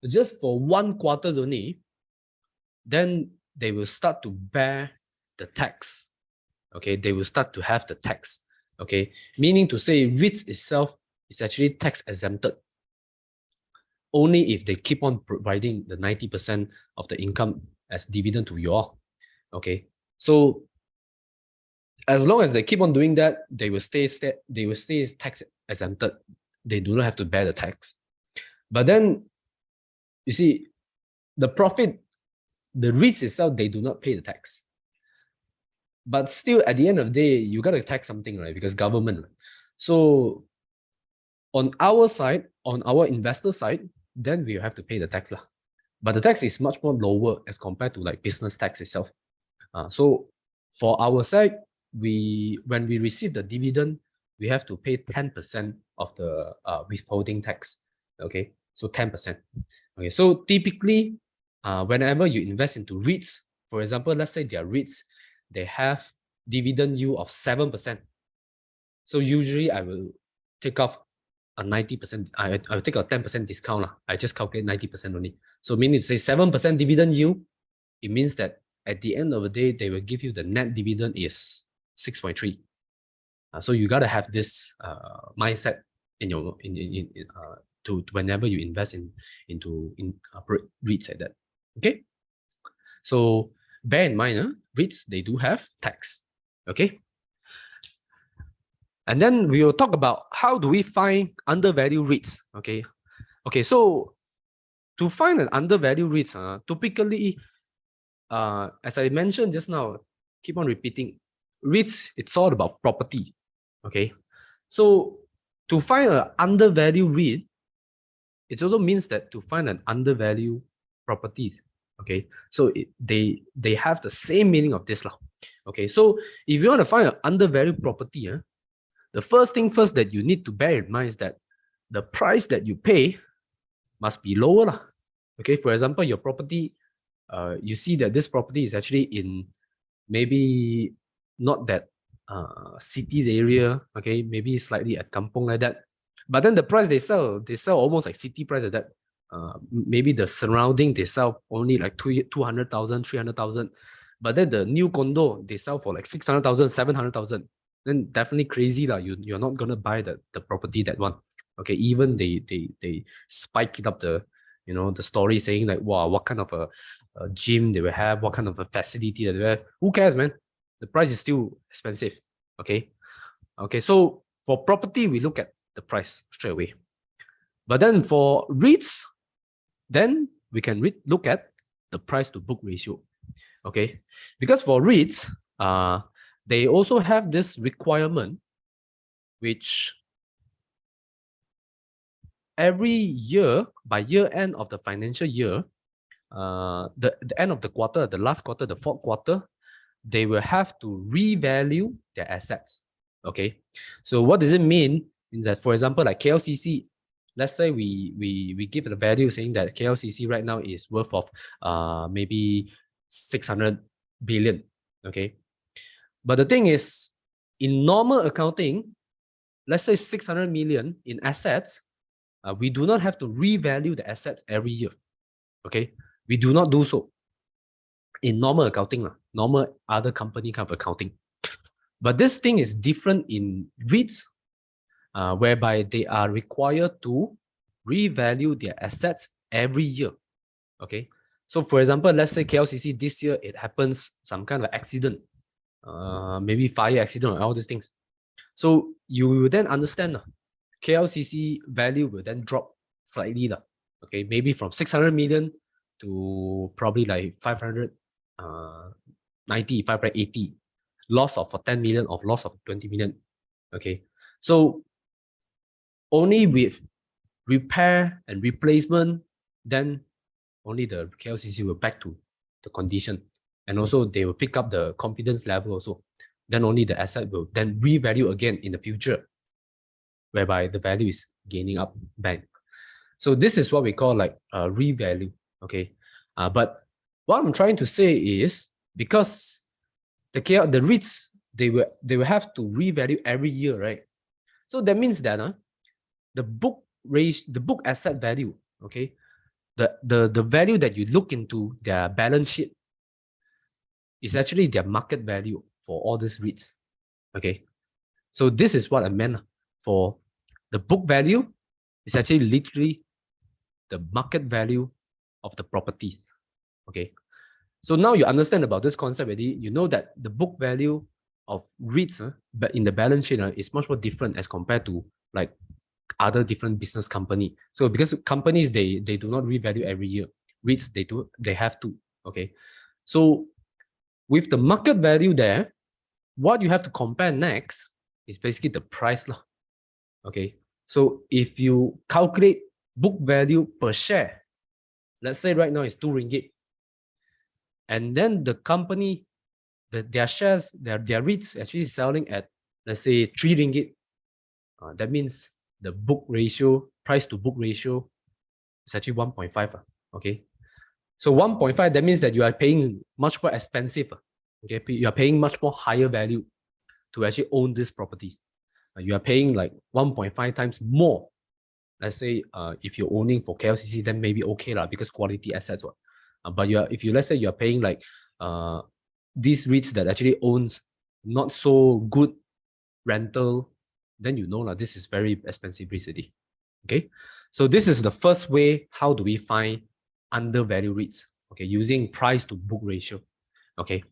just for 1 quarter only, then they will start to bear the tax. Okay, they will start to have the tax. Okay, meaning to say REITs itself is actually tax exempted only if they keep on providing the 90% of the income as dividend to you all. Okay, so as long as they keep on doing that, they will stay tax exempted. They do not have to bear the tax. But then you see, the profit, the REITs itself, they do not pay the tax. But still, at the end of the day, you got to tax something, right? Because government. So on our side, on our investor side, then we have to pay the tax. But the tax is much more lower as compared to like business tax itself. So for our side, when we receive the dividend, we have to pay 10% of the withholding tax. Okay, so 10%. Okay, so typically, whenever you invest into REITs, for example, let's say they are REITs, they have dividend yield of 7%. So usually I will take off a 90%, I will take a 10% discount. I just calculate 90% only. So meaning to say 7% dividend yield, it means that at the end of the day, they will give you the net dividend is 6.3. So you gotta have this mindset in your to whenever you invest into REITs like that. Okay. So bear in mind, REITs, they do have tax. Okay. And then we will talk about how do we find undervalued REITs. Okay. Okay. So to find an undervalued REITs, typically, as I mentioned just now, keep on repeating, REITs, it's all about property. Okay. So to find an undervalued REIT, it also means that to find an undervalued properties. Okay. So they have the same meaning of this. Okay. So if you want to find an undervalued property, the first thing first that you need to bear in mind is that the price that you pay must be lower. Okay. For example, your property, you see that this property is actually in maybe not that cities area, okay, maybe slightly at kampong like that. But then the price they sell almost like city price like that. Maybe the surrounding they sell only like 200,000, 300,000. But then the new condo they sell for like 600,000, 700,000. Then definitely crazy lah. You're not gonna buy the property that one. Okay, even they spike it up the the story saying like, wow, what kind of a gym they will have, what kind of a facility that they have. Who cares, man? The price is still expensive. Okay. Okay. So for property, we look at the price straight away. But then for REITs, then we can look at the price to book ratio. Okay. Because for REITs, they also have this requirement, which every year, by year end of the financial year, the end of the quarter, the last quarter, the fourth quarter, they will have to revalue their assets. Okay. So what does it mean? In that, for example, like KLCC, let's say we give the value saying that KLCC right now is worth of maybe 600 billion. Okay. But the thing is, in normal accounting, let's say 600 million in assets, we do not have to revalue the assets every year. Okay. We do not do so in normal accounting, normal other company kind of accounting. But this thing is different in REITs, whereby they are required to revalue their assets every year. Okay. So for example, let's say KLCC this year, it happens some kind of accident, maybe fire accident or all these things. So you will then understand KLCC value will then drop slightly. Okay. Maybe from 600 million to probably like 590, 580, loss of 10 million or loss of 20 million. Okay. So only with repair and replacement, then only the KLCC will back to the condition. And also they will pick up the confidence level also. Then only the asset will then revalue again in the future, whereby the value is gaining up back. So this is what we call like revalue. Okay. But what I'm trying to say is, because the REITs, they will have to revalue every year, right? So that means that the book asset value, okay, the value that you look into their balance sheet is actually their market value for all these REITs. Okay. So this is what I meant for the book value is actually literally the market value of the properties. Okay. So now you understand about this concept already. You know that the book value of REITs but in the balance sheet is much more different as compared to like other different business company. So because companies, they do not revalue every year. REITs, they have to. Okay. So with the market value there, what you have to compare next is basically the price. Okay. So if you calculate book value per share, let's say right now it's 2 ringgit. And then the company, their shares, their REITs actually selling at, let's say, 3 ringgit. That means the book ratio, price to book ratio is actually 1.5. Okay. So 1.5, that means that you are paying much more expensive Okay, you are paying much more higher value to actually own these properties. You are paying like 1.5 times more. Let's say if you're owning for KLCC, then maybe okay lah, because quality assets. But if you let's say you're paying like these REITs that actually owns not so good rental, then you know lah, this is very expensive city. Okay, so this is the first way. How do we find undervalued REITs? Okay, using price to book ratio. Okay,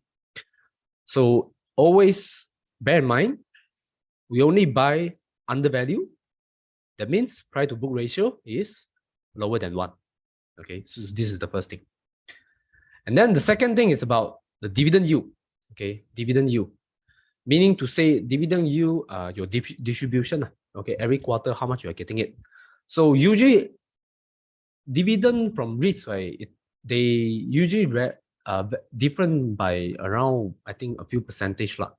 so always bear in mind, we only buy undervalued. That means price to book ratio is lower than 1. Okay, so this is the first thing. And then the second thing is about the dividend yield. Okay, dividend yield, meaning to say dividend yield, your distribution. Okay, every quarter how much you are getting it. So usually dividend from REITs, right? They usually different by around, I think, a few percentage lah.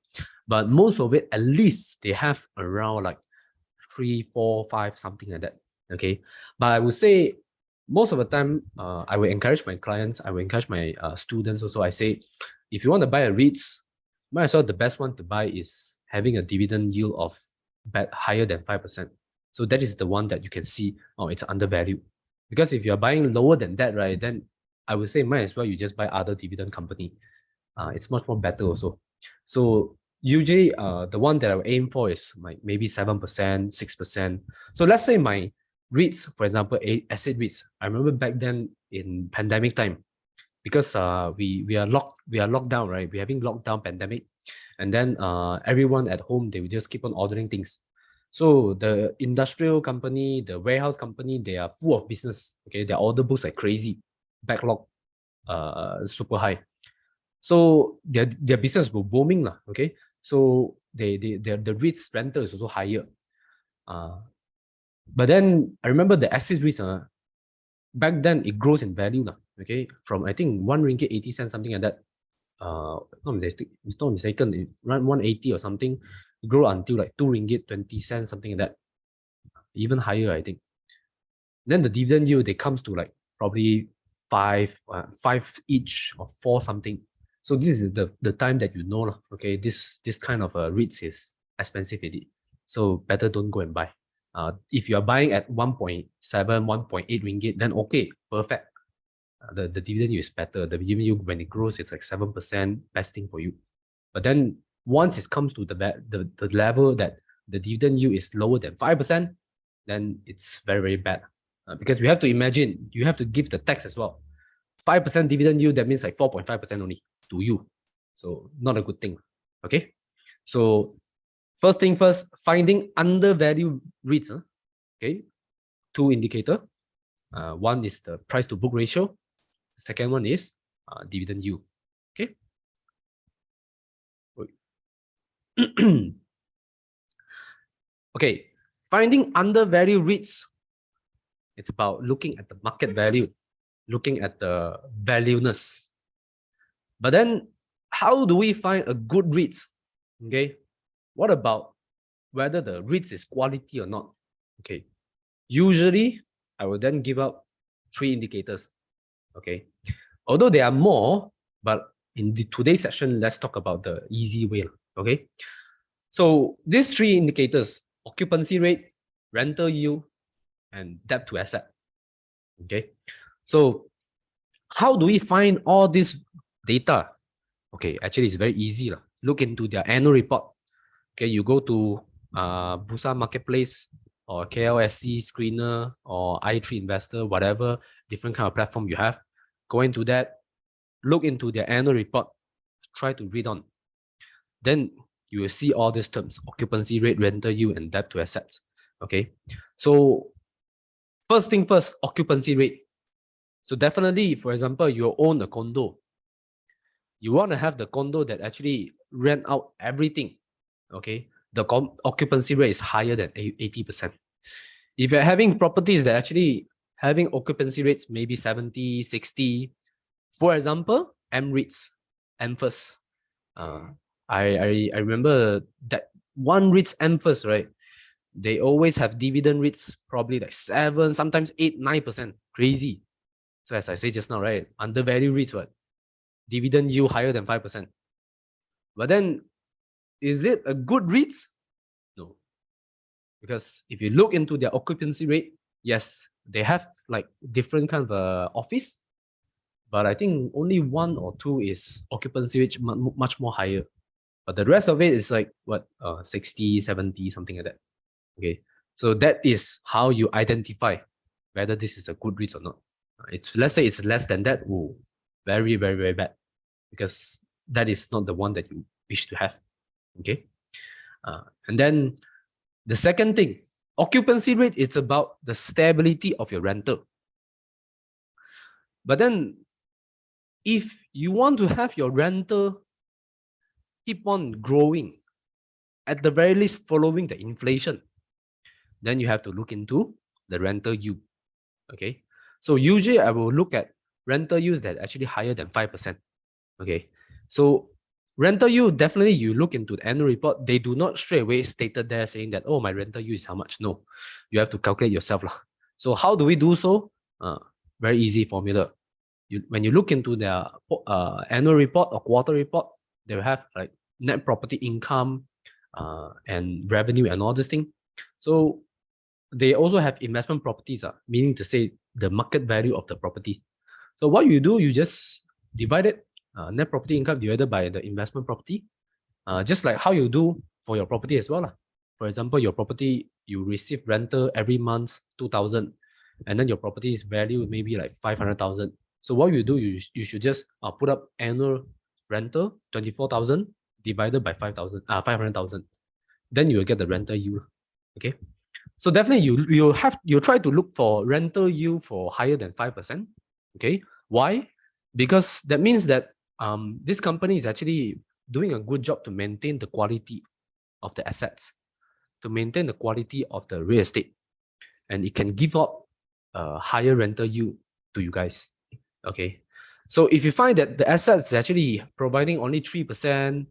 But most of it, at least they have around like 3, 4, 5, something like that. Okay, but I would say most of the time, I will encourage my clients, I will encourage my students also. I say, if you want to buy a REITs, might as well the best one to buy is having a dividend yield of higher than 5%. So that is the one that you can see, oh, it's undervalued. Because if you're buying lower than that, right, then I would say might as well you just buy other dividend company. It's much more better also. So usually the one that I will aim for is maybe 7%, 6%. So let's say my REITs, for example, asset REITs. I remember back then in pandemic time, because we are locked down, right? We're having lockdown pandemic, and then everyone at home, they will just keep on ordering things. So the industrial company, the warehouse company, they are full of business. Okay, their order books are crazy, backlog, super high. So their business will booming lah. Okay, so the REITs rental is also higher. But then I remember the asset REITs, back then it grows in value lah. Okay, from I think 1 ringgit 80 cents, something like that. It's not mistaken, around 180 or something, grow until like 2 ringgit 20 cents, something like that, even higher, I think. Then the dividend yield, they comes to like probably 5 each or 4 something. So this is the time that you know, okay, this kind of REITs is expensive already. So better don't go and buy. If you are buying at 1.7, 1.8 ringgit, then okay, perfect. The dividend yield is better. The dividend yield, when it grows, it's like 7%, best thing for you. But then once it comes to the level that the dividend yield is lower than 5%, then it's very, very bad. Because you have to imagine, you have to give the tax as well. 5% dividend yield, that means like 4.5% only to you. So not a good thing. Okay. So first thing first, finding undervalued REITs. Okay. 2 indicators. One is the price to book ratio. The second one is dividend yield. Okay. Okay. Finding undervalued REITs. It's about looking at the market value, looking at the valueness. But then, how do we find a good REITs? Okay. What about whether the REITs is quality or not? Okay. Usually, I will then give out 3 indicators. Okay. Although there are more, but in today's session, let's talk about the easy way. Okay. So these 3 indicators: occupancy rate, rental yield, and debt to asset. Okay. So how do we find all this data? Okay, actually it's very easy. Look into their annual report. Okay, you go to Bursa Marketplace or KLSC Screener or i3 Investor, whatever different kind of platform you have. Go into that, look into their annual report, try to read on. Then you will see all these terms: occupancy rate, rental yield, and debt to assets. Okay, so first thing first, occupancy rate. So definitely, for example, you own a condo. You want to have the condo that actually rent out everything. Okay, the occupancy rate is higher than 80%. If you're having properties that actually having occupancy rates maybe 70, 60, for example, MREITs, MFirst. I remember that one REITs MFirst, right? They always have dividend REITs, probably like 7, sometimes 8, 9%. Crazy. So as I say just now, right? Undervalued REITs, what? Dividend yield higher than 5%. But then, is it a good REIT? No. Because if you look into their occupancy rate, yes, they have like different kind of office, but I think only one or two is occupancy rate much more higher. But the rest of it is like what 60, 70, something like that. Okay. So that is how you identify whether this is a good REIT or not. It's, let's say it's less than that. Oh, very, very, very bad. Because that is not the one that you wish to have. Okay. And then the second thing, occupancy rate, it's about the stability of your rental. But then if you want to have your rental keep on growing, at the very least following the inflation, then you have to look into the rental yield. Okay. So usually I will look at rental yields that actually higher than 5%. Okay. So rental yield, definitely you look into the annual report, they do not straight away stated there saying that, oh, my rental yield is how much. No, you have to calculate yourself. So how do we do so? Very easy formula. When you look into their annual report or quarter report, they will have like net property income and revenue and all this thing. So they also have investment properties, meaning to say the market value of the properties. So what you do, you just divide it, net property income divided by the investment property, just like how you do for your property as well. For example, your property, you receive rental every month, 2,000, and then your property's value maybe like 500,000. So what you do, you should just put up annual rental, 24,000 divided by 500,000. Then you will get the rental yield. Okay. So definitely you try to look for rental yield for higher than 5%. Okay. Why? Because that means that this company is actually doing a good job to maintain the quality of the assets, to maintain the quality of the real estate, and it can give out a higher rental yield to you guys. Okay. So if you find that the assets is actually providing only 3%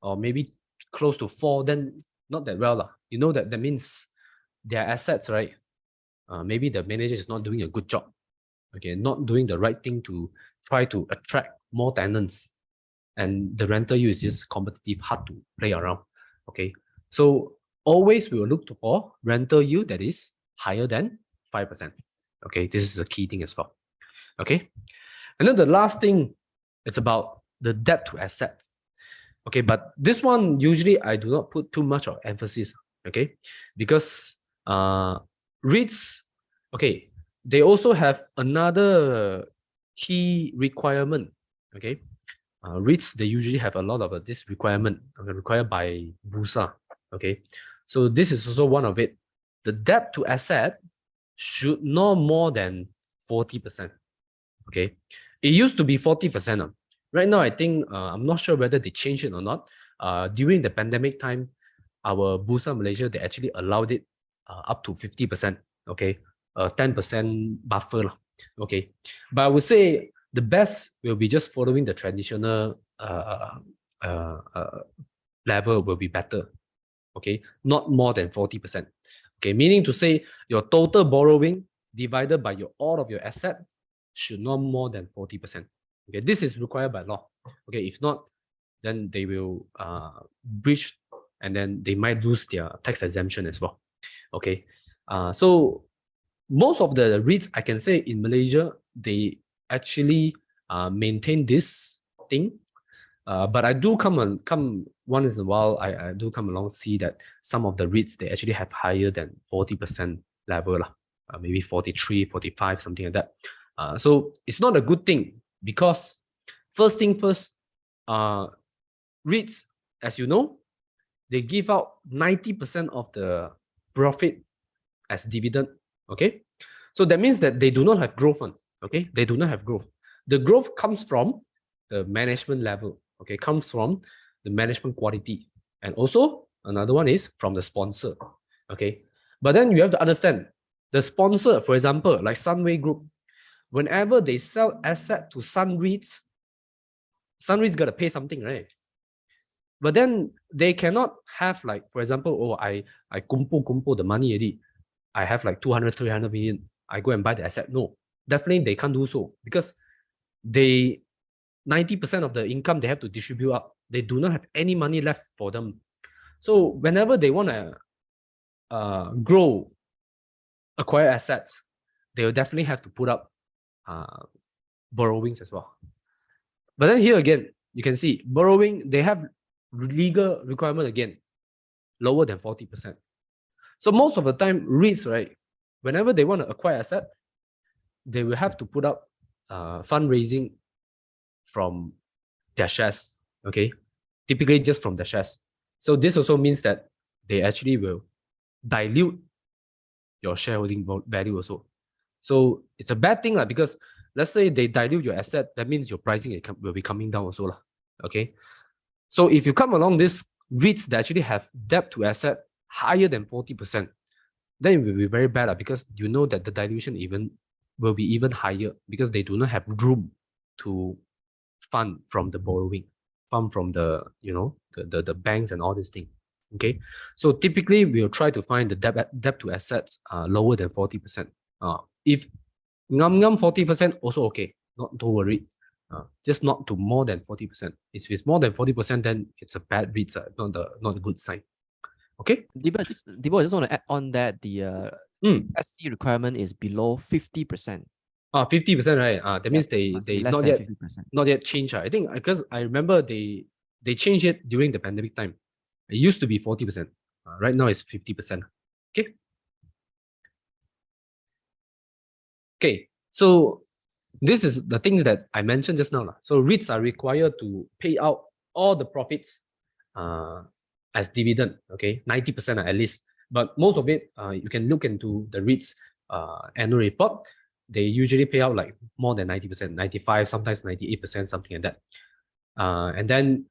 or maybe close to 4%, then not that well. You know that means their assets, right? Maybe the manager is not doing a good job. Okay, not doing the right thing to try to attract more tenants, and the rental yield is just competitive, hard to play around. Okay, so always we will look for rental yield that is higher than 5%. Okay, this is a key thing as well. Okay, and then the last thing, it's about the debt to assets. Okay, but this one usually I do not put too much of emphasis. Okay, because REITs, okay, they also have another key requirement. Okay, REITs, they usually have a lot of this requirement required by Bursa. Okay, so this is also one of it. The debt to asset should not more than 40%. Okay, it used to be 40%. Right now, I think I'm not sure whether they changed it or not. During the pandemic time, our Bursa Malaysia, they actually allowed it up to 50%. Okay, 10% buffer. Okay, but I would say the best will be just following the traditional level will be better. Okay, not more than 40%. Okay, meaning to say your total borrowing divided by all of your asset should not more than 40%. Okay, this is required by law. Okay, if not, then they will breach, and then they might lose their tax exemption as well. Okay, so most of the REITs, I can say in Malaysia, they actually maintain this thing. But I do come once in a while, I do come along see that some of the REITs, they actually have higher than 40% level, maybe 43, 45, something like that. So it's not a good thing, because first thing first, REITs, as you know, they give out 90% of the profit as dividend. Okay, so that means that they do not have growth. Okay, they do not have growth. The growth comes from the management level. Okay, comes from the management quality, and also another one is from the sponsor. Okay, but then you have to understand the sponsor, for example, like Sunway Group, whenever they sell asset to Sun REITs got to pay something, right? But then they cannot have, like, for example, oh, I kumpul the money already, I have like 200, 300 million, I go and buy the asset. No, definitely they can't do so, because they 90% of the income they have to distribute up. they do not have any money left for them. So whenever they want to grow, acquire assets, they will definitely have to put up borrowings as well. But then here again, you can see borrowing, they have legal requirement again, lower than 40%. So most of the time, REITs, right, whenever they want to acquire asset, they will have to put up fundraising from their shares, okay? Typically just from their shares. So this also means that they actually will dilute your shareholding value also. So it's a bad thing because let's say they dilute your asset, that means your pricing will be coming down also, okay? So if you come along this REITs that actually have debt to asset higher than 40%, then it will be very bad because you know that the dilution will be even higher because they do not have room to fund from the borrowing, fund from the the banks and all this thing. Okay, so typically we'll try to find the debt to assets lower than 40%. If 40% also okay, don't worry. Just not to more than 40%. If it's more than 40%, then it's a bad REIT, not a good sign. Okay. Diba, I just want to add on that the SC requirement is below 50%. 50%, right? That means they less not than yet 50%. not yet changed. I think because I remember they changed it during the pandemic time. It used to be 40%. Right now it's 50%. Okay. Okay. So this is the thing that I mentioned just now. So REITs are required to pay out all the profits as dividend, okay, 90% at least. But most of it, you can look into the REITs annual report. They usually pay out like more than 90%, 95, sometimes 98%, something like that. And then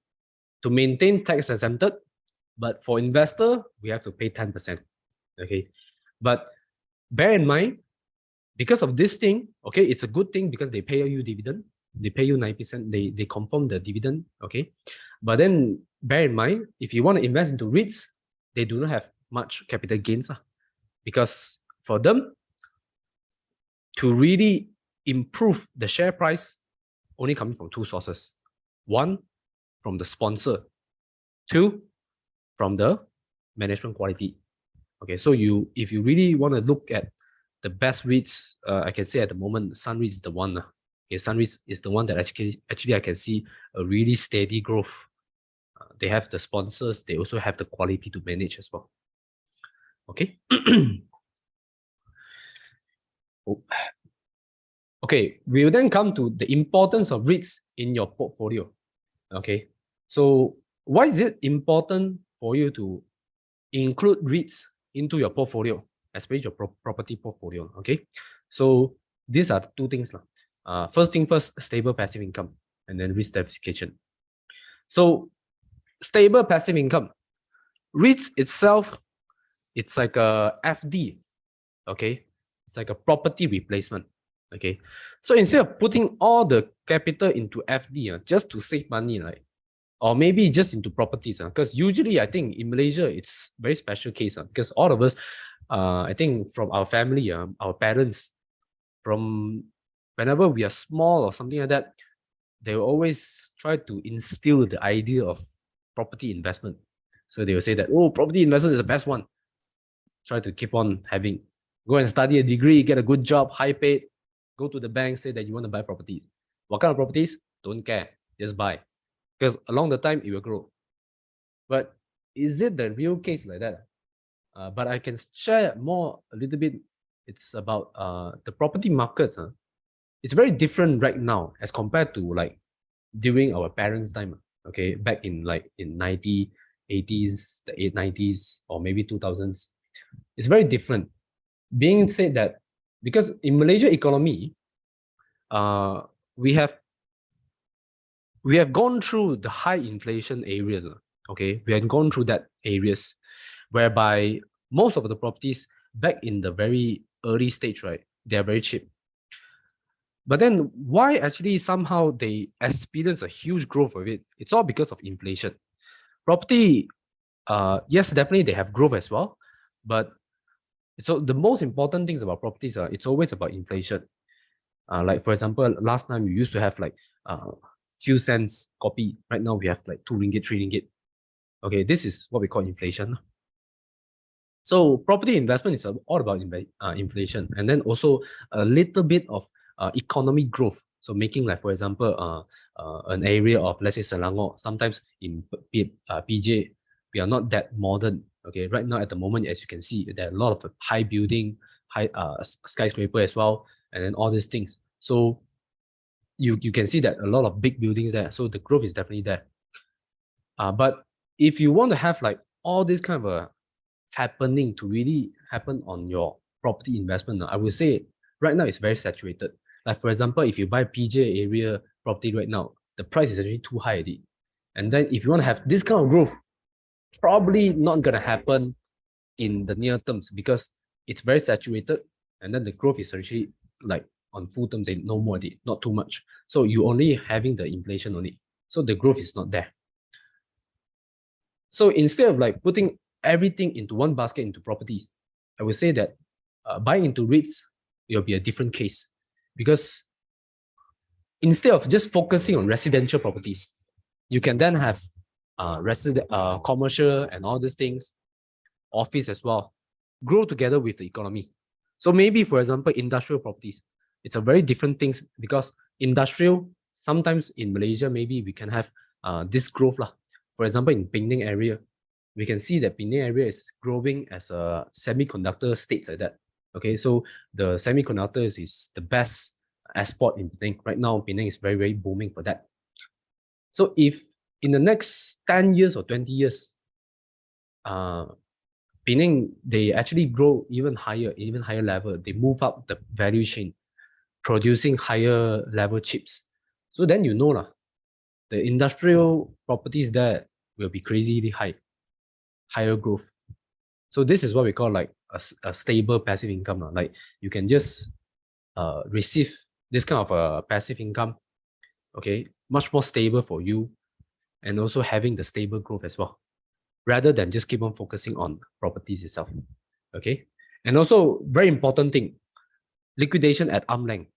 to maintain tax exempted, but for investor, we have to pay 10%, okay? But bear in mind, because of this thing, okay, it's a good thing because they pay you dividend. They pay you 9%. They confirm the dividend, okay? But then bear in mind, if you want to invest into REITs, they do not have much capital gains because for them to really improve the share price only coming from two sources. One, from the sponsor. Two, from the management quality. Okay, so if you really want to look at the best REITs, I can say at the moment, Sun REIT is the one. Okay, Sun REIT is the one that actually I can see a really steady growth. They have the sponsors. They also have the quality to manage as well. Okay. Okay, we will then come to the importance of REITs in your portfolio. Okay, so why is it important for you to include REITs into your portfolio, especially your property portfolio? Okay, so these are two things. First thing first, stable passive income, and then risk diversification. So stable passive income, REITs itself, it's like a FD, okay? It's like a property replacement, okay? So instead of putting all the capital into FD just to save money, right? Or maybe just into properties, because usually I think in Malaysia, it's very special case because all of us, I think from our family, our parents, from whenever we are small or something like that, they will always try to instill the idea of property investment. So they will say that, oh, property investment is the best one. Try to keep on having, go and study a degree, get a good job, high paid, go to the bank, say that you want to buy properties. What kind of properties? Don't care, just buy. Because along the time, it will grow. But is it the real case like that? But I can share more a little bit. It's about the property markets. It's very different right now as compared to like during our parents' time. Okay, back in like in 80s, the 90s, or maybe 2000s. It's very different. Being said that, because in Malaysia economy, we have gone through the high inflation areas. Okay, we have gone through that areas whereby most of the properties back in the very early stage, right, they are very cheap. But then why actually somehow they experience a huge growth of it? It's all because of inflation. Property, yes, definitely they have growth as well, but so the most important things about properties are it's always about inflation. Like for example, last time you used to have like few cents copy. Right now we have like 2 ringgit, 3 ringgit. Okay, this is what we call inflation. So property investment is all about inflation, and then also a little bit of economic growth. So making, like, for example, an area of, let's say, Selangor. Sometimes in PJ, we are not that modern. Okay, right now at the moment, as you can see, there are a lot of high building, high skyscraper as well, and then all these things. So you can see that a lot of big buildings there. So the growth is definitely there. But if you want to have like all this kind of a happening to really happen on your property investment, I would say right now it's very saturated. Like, for example, if you buy PJ area property right now, the price is actually too high already. And then if you want to have this kind of growth, probably not gonna happen in the near terms because it's very saturated, and then the growth is actually like on full terms, no more, not too much. So you only having the inflation only. So the growth is not there. So instead of like putting everything into one basket into properties, I would say that buying into REITs will be a different case, because instead of just focusing on residential properties, you can then have commercial and all these things, office as well, grow together with the economy. So maybe, for example, industrial properties, it's a very different things, because industrial, sometimes in Malaysia, maybe we can have this growth lah. For example, in Penang area, we can see that Penang area is growing as a semiconductor state like that. Okay, so the semiconductors is the best export in Penang. Right now, Penang is very, very booming for that. So if in the next 10 years or 20 years, Penang, they actually grow even higher level. They move up the value chain, producing higher level chips. So then you know lah, the industrial properties there will be crazily higher growth. So this is what we call like a stable passive income lah. Like you can just receive this kind of passive income, okay, much more stable for you, and also having the stable growth as well, rather than just keep on focusing on properties itself. Okay. And also, very important thing, liquidation at arm's length.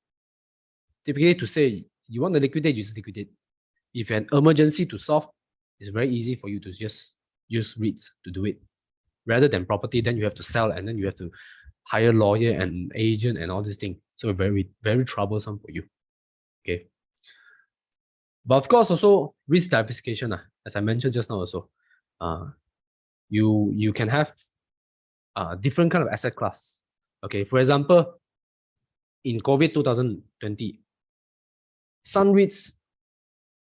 Typically, to say you want to liquidate, you just liquidate. If you have an emergency to solve, it's very easy for you to just use REITs to do it. Rather than property, then you have to sell, and then you have to hire lawyer and agent and all these things. So very, very troublesome for you. Okay. But of course, also risk diversification, as I mentioned just now also. You can have different kind of asset class. Okay, for example, in COVID 2020, some REITs,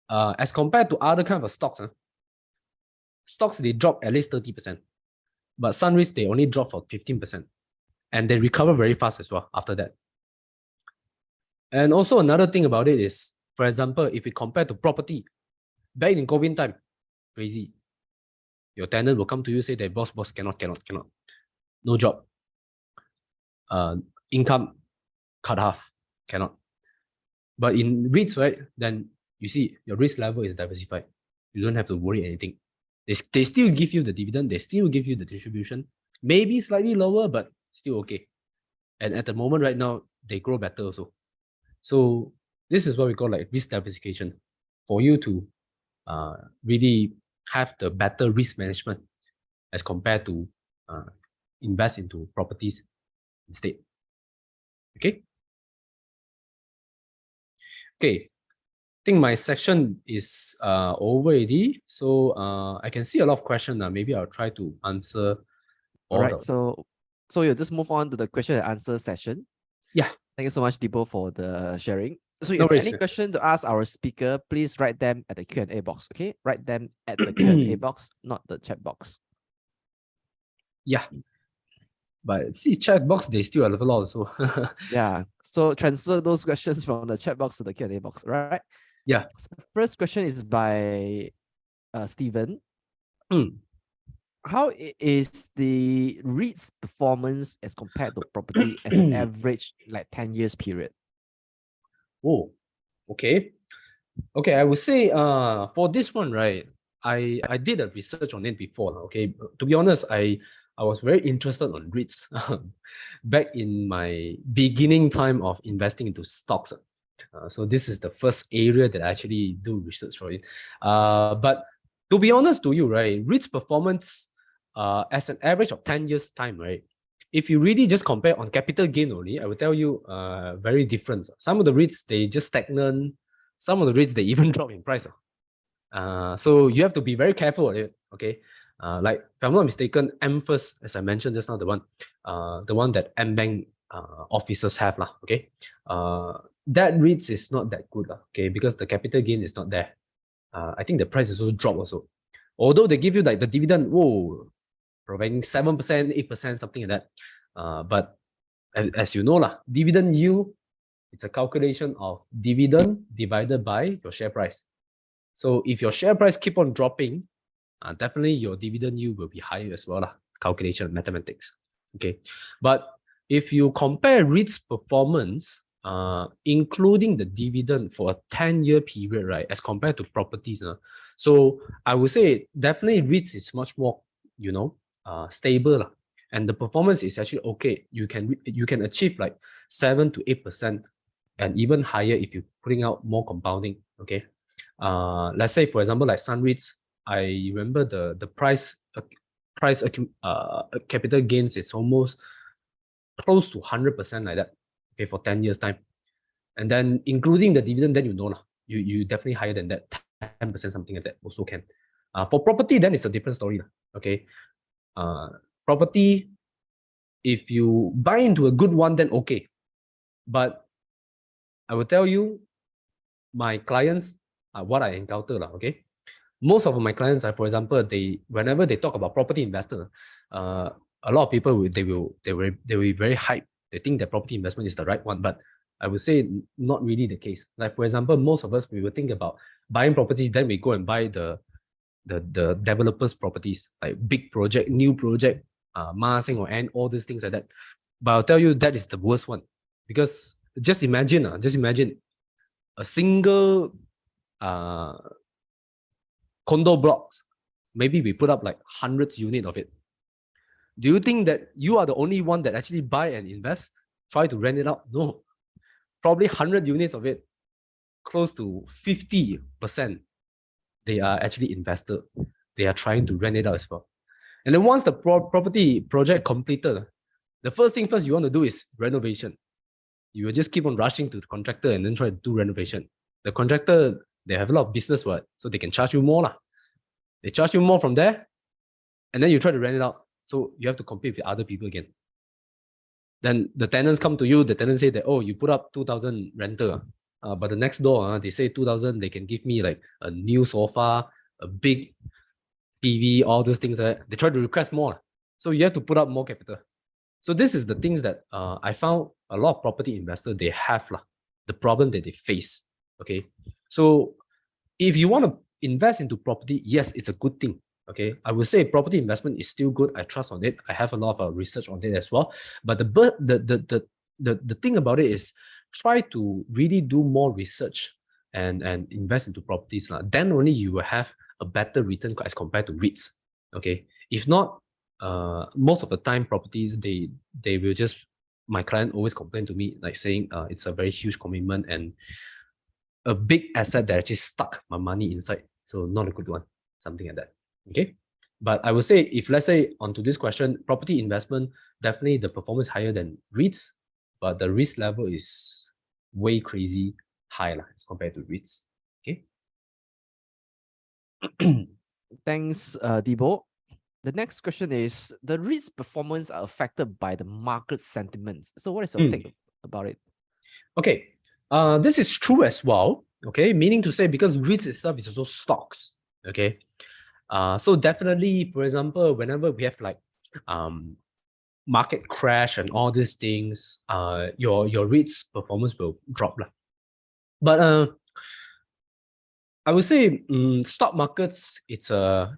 as compared to other kind of stocks, stocks they drop at least 30%, but some REITs they only drop for 15%, and they recover very fast as well after that. And also another thing about it is, for example, if we compare to property, back in COVID time, crazy. Your tenant will come to you, say that boss, cannot. No job. Income cut half, cannot. But in REITs, right, then you see your risk level is diversified. You don't have to worry anything. They still give you the dividend, they still give you the distribution, maybe slightly lower, but still okay. And at the moment right now, they grow better also. So this is what we call like risk diversification, for you to really have the better risk management as compared to invest into properties instead. Okay. Okay. I think my section is over already. So I can see a lot of questions. Maybe I'll try to answer all right. So you'll just move on to the question and answer session. Yeah. Thank you so much, Debo, for the sharing. So if you have any question to ask our speaker, please write them at the Q&A box, okay? Write them at the Q&A box, not the chat box. Yeah. But see, chat box, they still have a lot also. Yeah. So transfer those questions from the chat box to the Q&A box, right? Yeah. So the first question is by Steven. How is the REIT's performance as compared to property as an average like 10 years period? Oh, okay. Okay, I would say for this one, right, I did a research on it before. Okay, to be honest, I was very interested on REITs back in my beginning time of investing into stocks. So this is the first area that I actually do research for it. But to be honest to you, right, REIT's performance as an average of 10 years time, right? If you really just compare on capital gain only, I will tell you very different. Some of the REITs, they just stagnant. Some of the REITs, they even drop in price. So you have to be very careful on it, okay? Like, if I'm not mistaken, M First, as I mentioned just now, the one that M Bank officers have, okay? That REITs is not that good, okay? Because the capital gain is not there. I think the price is also drop also. Although they give you like the dividend, providing 7%, 8%, something like that. But as you know, dividend yield, it's a calculation of dividend divided by your share price. So if your share price keep on dropping, definitely your dividend yield will be higher as well, calculation, mathematics. Okay. But if you compare REIT's performance, including the dividend for a 10-year period, right, as compared to properties, so I would say definitely REITs is much more, stable, and the performance is actually okay. You can achieve like 7 to 8%, and even higher if you're putting out more compounding. Okay. Let's say, for example, like Sun REITs, I remember the capital gains is almost close to 100% like that, okay, for 10 years time. And then including the dividend, then you definitely higher than that, 10%, something like that also can. For property, then it's a different story, okay. Property, if you buy into a good one, then okay. But I will tell you, my clients, what I encounter, okay. Most of my clients are, for example, whenever they talk about property investor, a lot of people they will be very hyped. They think that property investment is the right one, but I would say not really the case. Like, for example, most of us, we will think about buying property, then we go and buy the developers' properties, like big project, new project, massing or and all these things like that. But I'll tell you, that is the worst one, because just imagine a single condo blocks, maybe we put up like hundreds units of it. Do you think that you are the only one that actually buy and invest, try to rent it out? No. Probably 100 units of it, close to 50%, they are actually investor. They are trying to rent it out as well. And then once the property project completed, the first thing first you want to do is renovation. You will just keep on rushing to the contractor and then try to do renovation. The contractor, they have a lot of business, so they can charge you more. They charge you more from there, and then you try to rent it out. So you have to compete with other people again. Then the tenants come to you, the tenants say that, oh, you put up 2,000 rental, but the next door, they say 2,000, they can give me like a new sofa, a big TV, all those things. They try to request more. So you have to put up more capital. So this is the things that I found a lot of property investors, they have the problem that they face. Okay. So if you want to invest into property, yes, it's a good thing. Okay, I would say property investment is still good. I trust on it. I have a lot of research on it as well. But the thing about it is, try to really do more research and invest into properties. Then only you will have a better return as compared to REITs. Okay, if not, most of the time properties, they will just, my client always complain to me, like saying it's a very huge commitment and a big asset that actually stuck my money inside. So not a good one, something like that. Okay. But I would say, if let's say onto this question, property investment, definitely the performance higher than REITs, but the risk level is way crazy high as compared to REITs. Okay. Thanks, Debo. The next question is, the REITs performance are affected by the market sentiments. So what is your take about it? Okay. This is true as well. Okay. Meaning to say, because REITs itself is also stocks. Okay. So definitely, for example, whenever we have like market crash and all these things, your REITs performance will drop. But I would say stock markets, it's a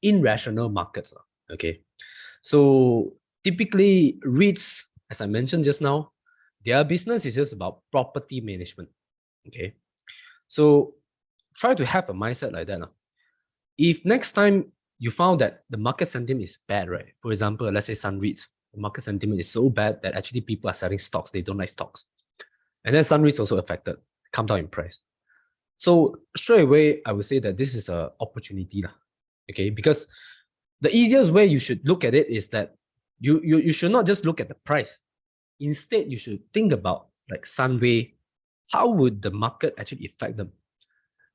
irrational market. Okay. So typically REITs, as I mentioned just now, their business is just about property management. Okay. So try to have a mindset like that. If next time you found that the market sentiment is bad, right? For example, let's say Sun REITs, the market sentiment is so bad that actually people are selling stocks. They don't like stocks. And then some REITs also affected, come down in price. So straight away, I would say that this is an opportunity lah. Okay, because the easiest way you should look at it is that you should not just look at the price. Instead, you should think about like Sunway, how would the market actually affect them?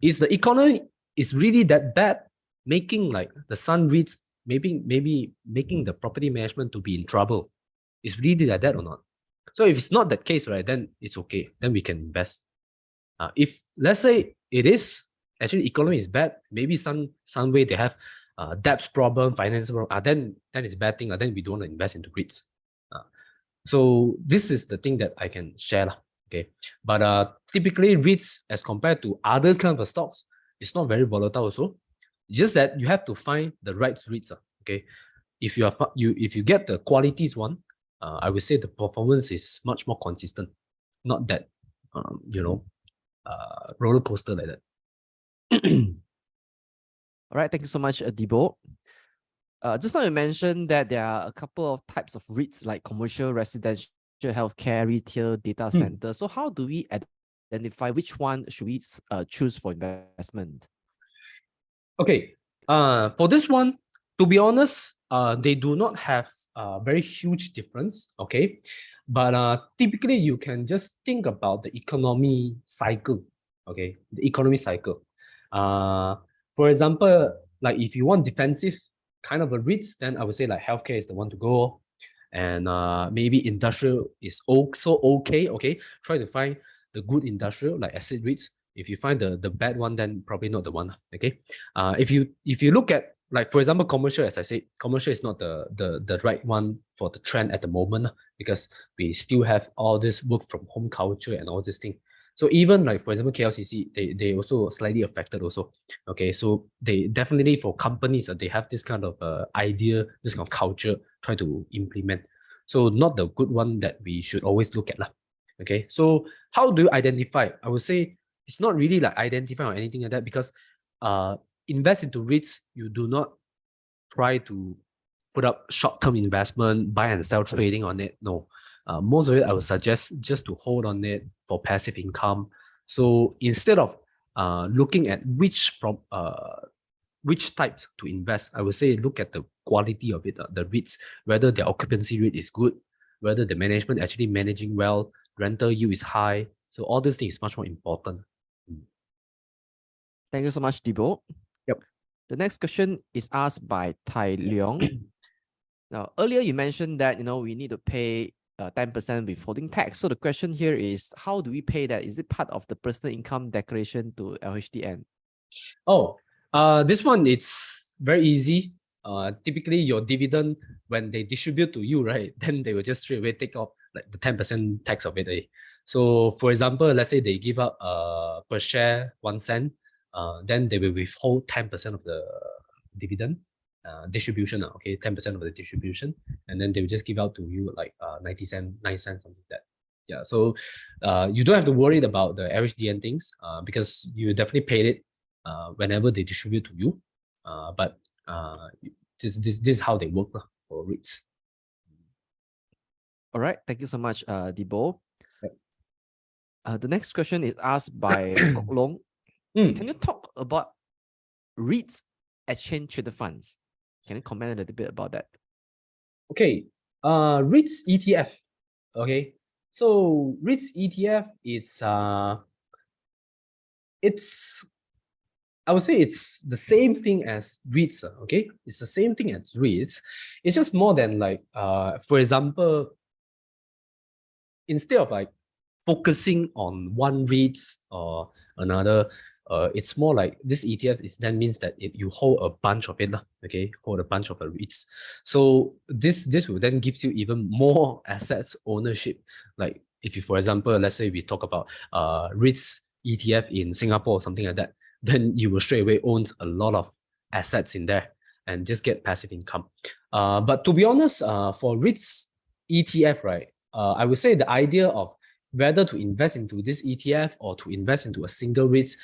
Is the economy is really that bad, making like the Sun REITs maybe making the property management to be in trouble? Is really like that or not? So if it's not that case, right, then it's okay. Then we can invest. If let's say it is actually economy is bad, maybe some way they have debts problem, finance problem, then it's bad thing. Then we don't want to invest into REITs. So this is the thing that I can share lah. Okay, but typically REITs as compared to others kind of stocks, it's not very volatile also. It's just that you have to find the right REITs. Okay, if you get the qualities one, I would say the performance is much more consistent, not that roller coaster like that. All right, thank you so much, Debo. Just now you mentioned that there are a couple of types of REITs like commercial, residential, healthcare, retail, data center. So how do we identify which one should we choose for investment? Okay, for this one, to be honest, they do not have a very huge difference. Okay, but typically you can just think about the economy cycle. Okay, the economy cycle. For example, like if you want defensive kind of a REITs, then I would say like healthcare is the one to go, and maybe industrial is also okay. Okay, try to find the good industrial like asset REITs. If you find the bad one, then probably not the one. Okay, if you look at like for example commercial, as I said, commercial is not the right one for the trend at the moment because we still have all this work from home culture and all this thing. So even like for example KLCC, they also slightly affected also. Okay, so they definitely for companies they have this kind of idea, this kind of culture try to implement. So not the good one that we should always look at lah. Okay, so how do you identify? I would say it's not really like identify or anything like that because invest into REITs, you do not try to put up short-term investment, buy and sell trading on it. No, most of it I would suggest just to hold on it for passive income. So instead of looking at which types to invest, I would say look at the quality of it, the REITs, whether their occupancy rate is good, whether the management actually managing well, rental yield is high. So all these things is much more important. Thank you so much, Debo. Yep. The next question is asked by Tai Leong. Now, earlier you mentioned that we need to pay 10% withholding tax. So the question here is, how do we pay that? Is it part of the personal income declaration to LHDN? Oh, this one it's very easy. Typically your dividend when they distribute to you, right? Then they will just straight away take off like the 10% tax of it. So for example, let's say they give out per share 1 cent, then they will withhold 10% of the dividend distribution. Okay, 10% of the distribution, and then they will just give out to you like 90 cents, 9 cents, something like that. Yeah, so you don't have to worry about the LHDN things because you definitely paid it whenever they distribute to you. But this is how they work for REITs. All right, thank you so much, Debo. Yep. The next question is asked by Kok Long. Can you talk about REITs, exchange traded funds? Can you comment a little bit about that? Okay, REITs ETF. Okay, so REITs ETF, it's I would say it's the same thing as REITs. Okay, it's the same thing as REITs. It's just more than like for example, instead of like focusing on one REITs or another, it's more like this ETF then means that you hold a bunch of it, okay, hold a bunch of REITs. So this will then gives you even more assets ownership. Like if you, for example, let's say we talk about REITs ETF in Singapore or something like that, then you will straight away own a lot of assets in there and just get passive income. But to be honest, for REITs ETF, right, I would say the idea of whether to invest into this ETF or to invest into a single REITs,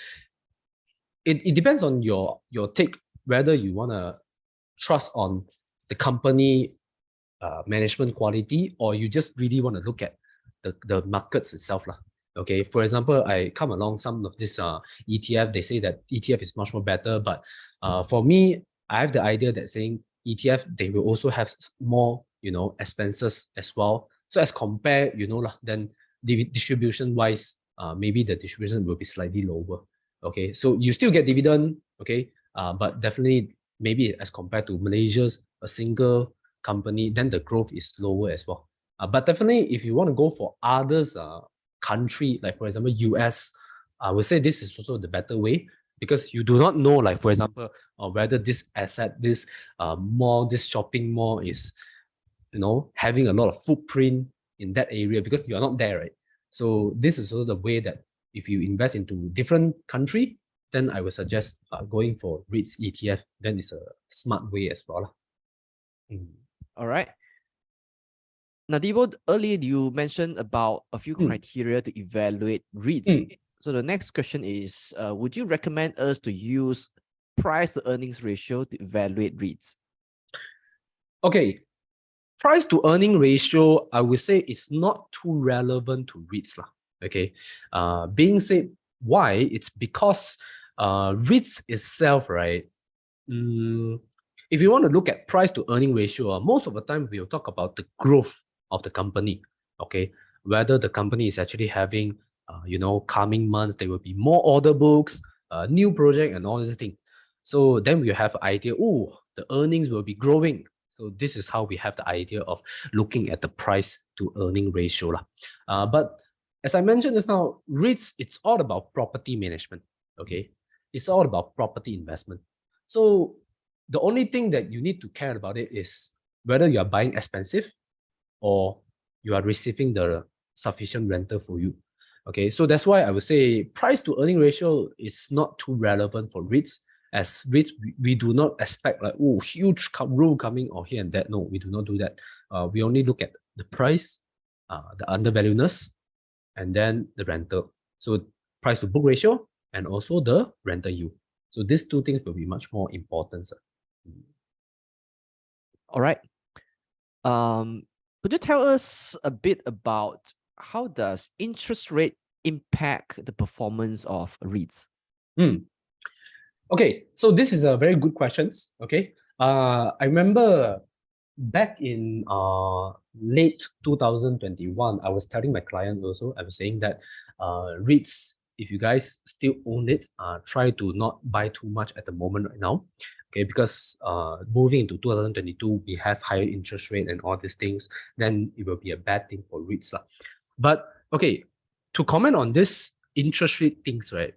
it depends on your take, whether you want to trust on the company management quality or you just really want to look at the markets itself. Okay, for example, I come along some of this ETF. They say that ETF is much more better, but for me, I have the idea that saying ETF they will also have more expenses as well. So as compare lah, then the distribution wise, maybe the distribution will be slightly lower. Okay, so you still get dividend. Okay, but definitely maybe as compared to Malaysia's a single company, then the growth is lower as well. But definitely, if you want to go for others country, like for example US, I would say this is also the better way because you do not know, like for example, whether this asset, this mall, this shopping mall is, having a lot of footprint in that area because you are not there, right? So this is also the way that if you invest into different country, then I would suggest going for REITs ETF. Then it's a smart way as well. All right. Nadivo, earlier you mentioned about a few criteria to evaluate REITs. So the next question is, would you recommend us to use price to earnings ratio to evaluate REITs? Okay, price to earning ratio, I would say it's not too relevant to REITs lah. Okay, being said, why? It's because REITs itself, right? If you want to look at price to earning ratio, most of the time we'll talk about the growth of the company. Okay, whether the company is actually having, coming months there will be more order books, new project, and all this thing. So then we have an idea. Oh, the earnings will be growing. So this is how we have the idea of looking at the price to earning ratio lah. But as I mentioned just now, REITs, it's all about property management. Okay, it's all about property investment. So the only thing that you need to care about it is whether you are buying expensive or you are receiving the sufficient rental for you. Okay, so that's why I would say price to earning ratio is not too relevant for REITs. As REITs, we do not expect like, oh, huge rule coming or here and that. No, we do not do that. We only look at the price, the undervaluedness, and then the rental. So price to book ratio and also the rental yield. So these two things will be much more important. All right. Could you tell us a bit about how does interest rate impact the performance of REITs? Okay, so this is a very good question. Okay, I remember back in late 2021, I was telling my client also, I was saying that REITs, if you guys still own it, try to not buy too much at the moment right now. Okay, because moving into 2022, we have higher interest rate and all these things, then it will be a bad thing for REITs lah. But okay, to comment on this interest rate things, right?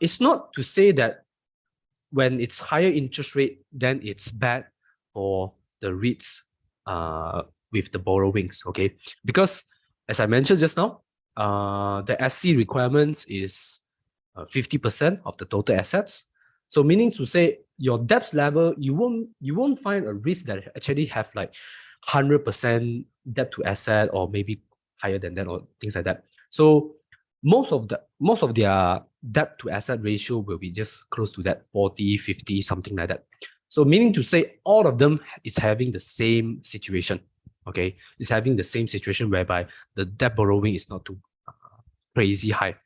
It's not to say that when it's higher interest rate, then it's bad for the REITs with the borrowings, okay? Because as I mentioned just now, the SC requirements is 50% of the total assets. So meaning to say your debt level, you won't find a REIT that actually have like 100% debt to asset or maybe higher than that or things like that. So most of their debt to asset ratio will be just close to that 40, 50, something like that. So meaning to say all of them is having the same situation. Okay, it's having the same situation whereby the debt borrowing is not too crazy high.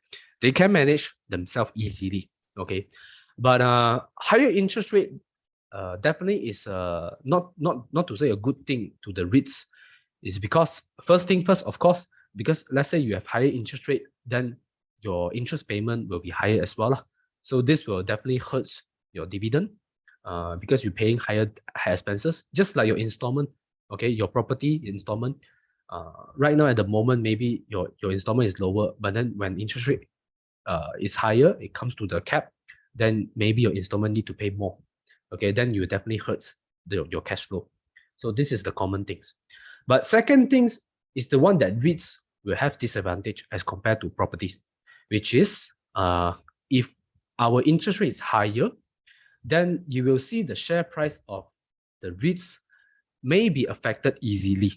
They can manage themselves easily. Okay, but higher interest rate definitely is not to say a good thing to the REITs. Is because first thing first, of course, because let's say you have higher interest rate, then your interest payment will be higher as well. So this will definitely hurt your dividend because you're paying higher expenses, just like your installment. Okay, your property installment. Right now at the moment, maybe your installment is lower, but then when interest rate is higher, it comes to the cap, then maybe your installment need to pay more. Okay, then you definitely hurts your cash flow. So this is the common things. But second things is the one that REITs will have disadvantage as compared to properties, which is if our interest rate is higher, then you will see the share price of the REITs may be affected easily.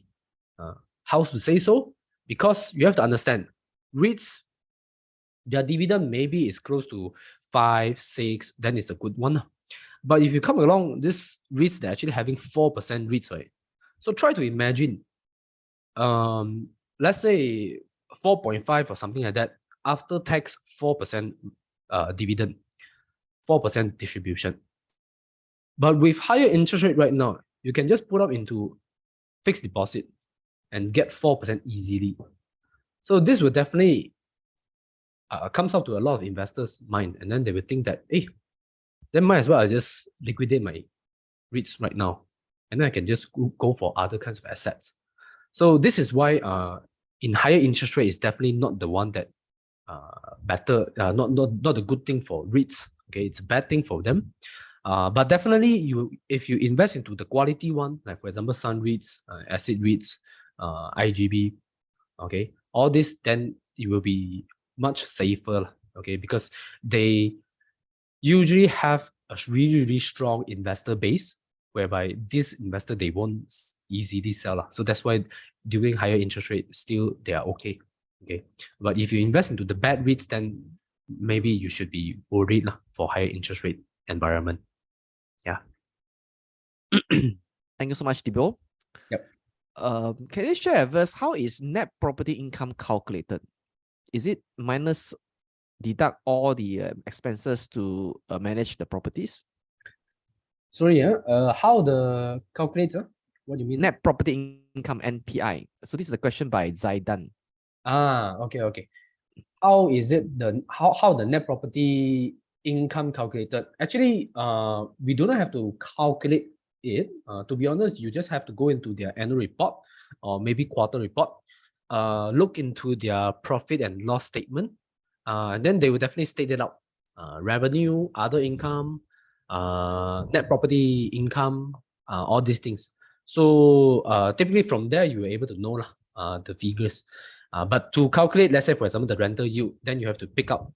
How to say so? Because you have to understand, REITs, their dividend maybe is close to 5, 6, then it's a good one. But if you come along, this REITs, they're actually having 4% REITs, right? So try to imagine, let's say 4.5 or something like that, after tax 4% dividend, 4% distribution. But with higher interest rate right now, you can just put up into fixed deposit and get 4% easily. So this will definitely comes out to a lot of investors' mind, and then they will think that, hey, then might as well I just liquidate my REITs right now, and then I can just go for other kinds of assets. So this is why in higher interest rate is definitely not the one that not a good thing for REITs. Okay, it's a bad thing for them. But definitely, if you invest into the quality one, like for example, Sun REITs, Asset REITs, IGB, okay, all this, then it will be much safer, okay, because they usually have a really, really strong investor base, whereby this investor, they won't easily sell. So that's why during higher interest rate, still they are okay. Okay. But if you invest into the bad REITs, then maybe you should be worried for higher interest rate environment. Yeah. Thank you so much, Thibault. Yep. Can you share with us how is net property income calculated? Is it minus deduct all the expenses to manage the properties? Sorry, how the calculator? What do you mean? Net property income, NPI. So this is a question by Zaidan. Okay. How is it how the net property income calculated? Actually, we do not have to calculate it. To be honest, you just have to go into their annual report or maybe quarter report, look into their profit and loss statement, and then they will definitely state it out. Revenue, other income, net property income, all these things. So typically from there, you are able to know the figures. But to calculate, let's say, for example, the rental yield, then you have to pick up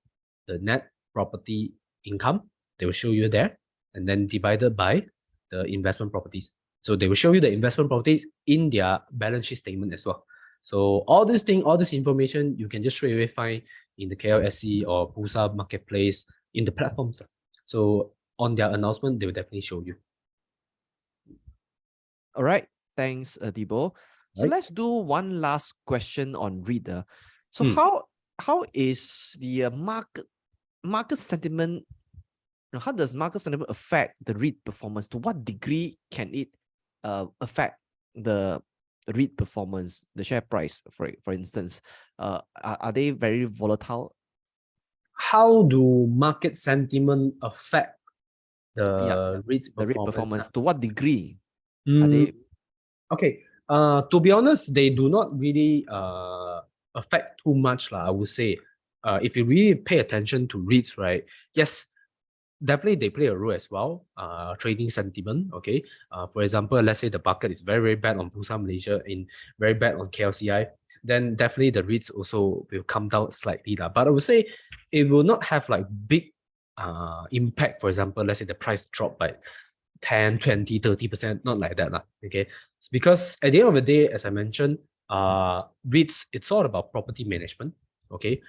the net property income. They will show you there, and then divided by the investment properties. So they will show you the investment properties in their balance sheet statement as well. So all this information, you can just straight away find in the KLSC or Bursa Marketplace in the platforms. So on their announcement, they will definitely show you. All right. Thanks, Thibault. So Right. let's do one last question on REIT. So how is the market sentiment? How does market sentiment affect the REIT performance? To what degree can it affect the REIT performance, the share price, for instance? Are they very volatile? How do market sentiment affect the REIT's the REIT performance? To what degree are they? Okay. To be honest, they do not really affect too much, I would say. If you really pay attention to REITs, right? Yes, definitely they play a role as well. Trading sentiment, okay. For example, let's say the market is very, very bad on Bursa Malaysia and very bad on KLCI, then definitely the REITs also will come down slightly. But I would say it will not have like big impact. For example, let's say the price drop by 10, 20, 30%, not like that. Okay. It's because at the end of the day, as I mentioned, REITs, it's all about property management. Okay.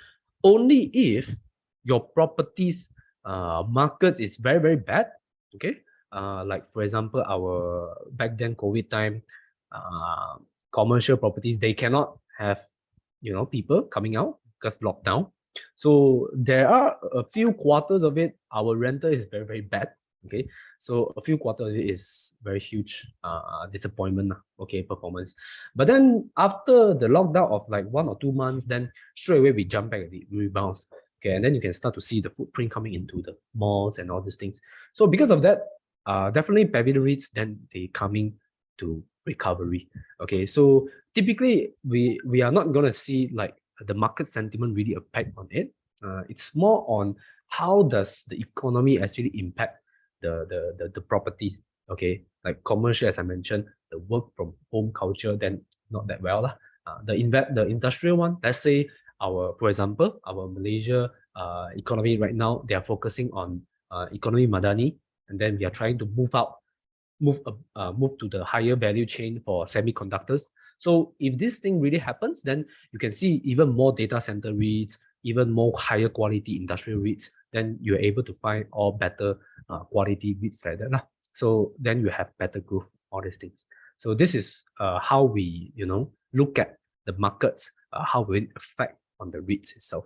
Only if your properties market is very, very bad. Okay. Like for example, our back then COVID time, commercial properties, they cannot have people coming out because lockdown. So there are a few quarters of it, our rental is very, very bad. Okay, so a few quarters of it is very huge disappointment, okay, performance. But then after the lockdown of like 1 or 2 months, then straight away we jump back and it rebounds. Okay, and then you can start to see the footprint coming into the malls and all these things. So because of that, definitely pavilion REITs, then they coming to recovery. Okay, so typically we are not gonna see like the market sentiment really impact on it. It's more on how does the economy actually impact the properties. Okay, like commercial, as I mentioned, the work from home culture, then not that well. The industrial one, let's say for example, our Malaysia economy right now, they are focusing on economy madani, and then we are trying to move to the higher value chain for semiconductors. So if this thing really happens, then you can see even more data center REITs, even more higher quality industrial REITs, then you're able to find all better quality REITs like that. So then you have better growth, all these things. So this is how we, look at the markets how will it affect on the REITs itself.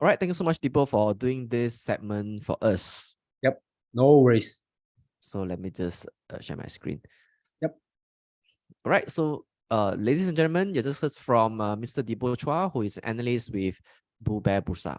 All right, thank you so much, Dipo, for doing this segment for us. Yep, no worries. So let me just share my screen. Yep. All right, so ladies and gentlemen, you just heard from Mr. Dipo Chua, who is an analyst with Bull Bear Bursa.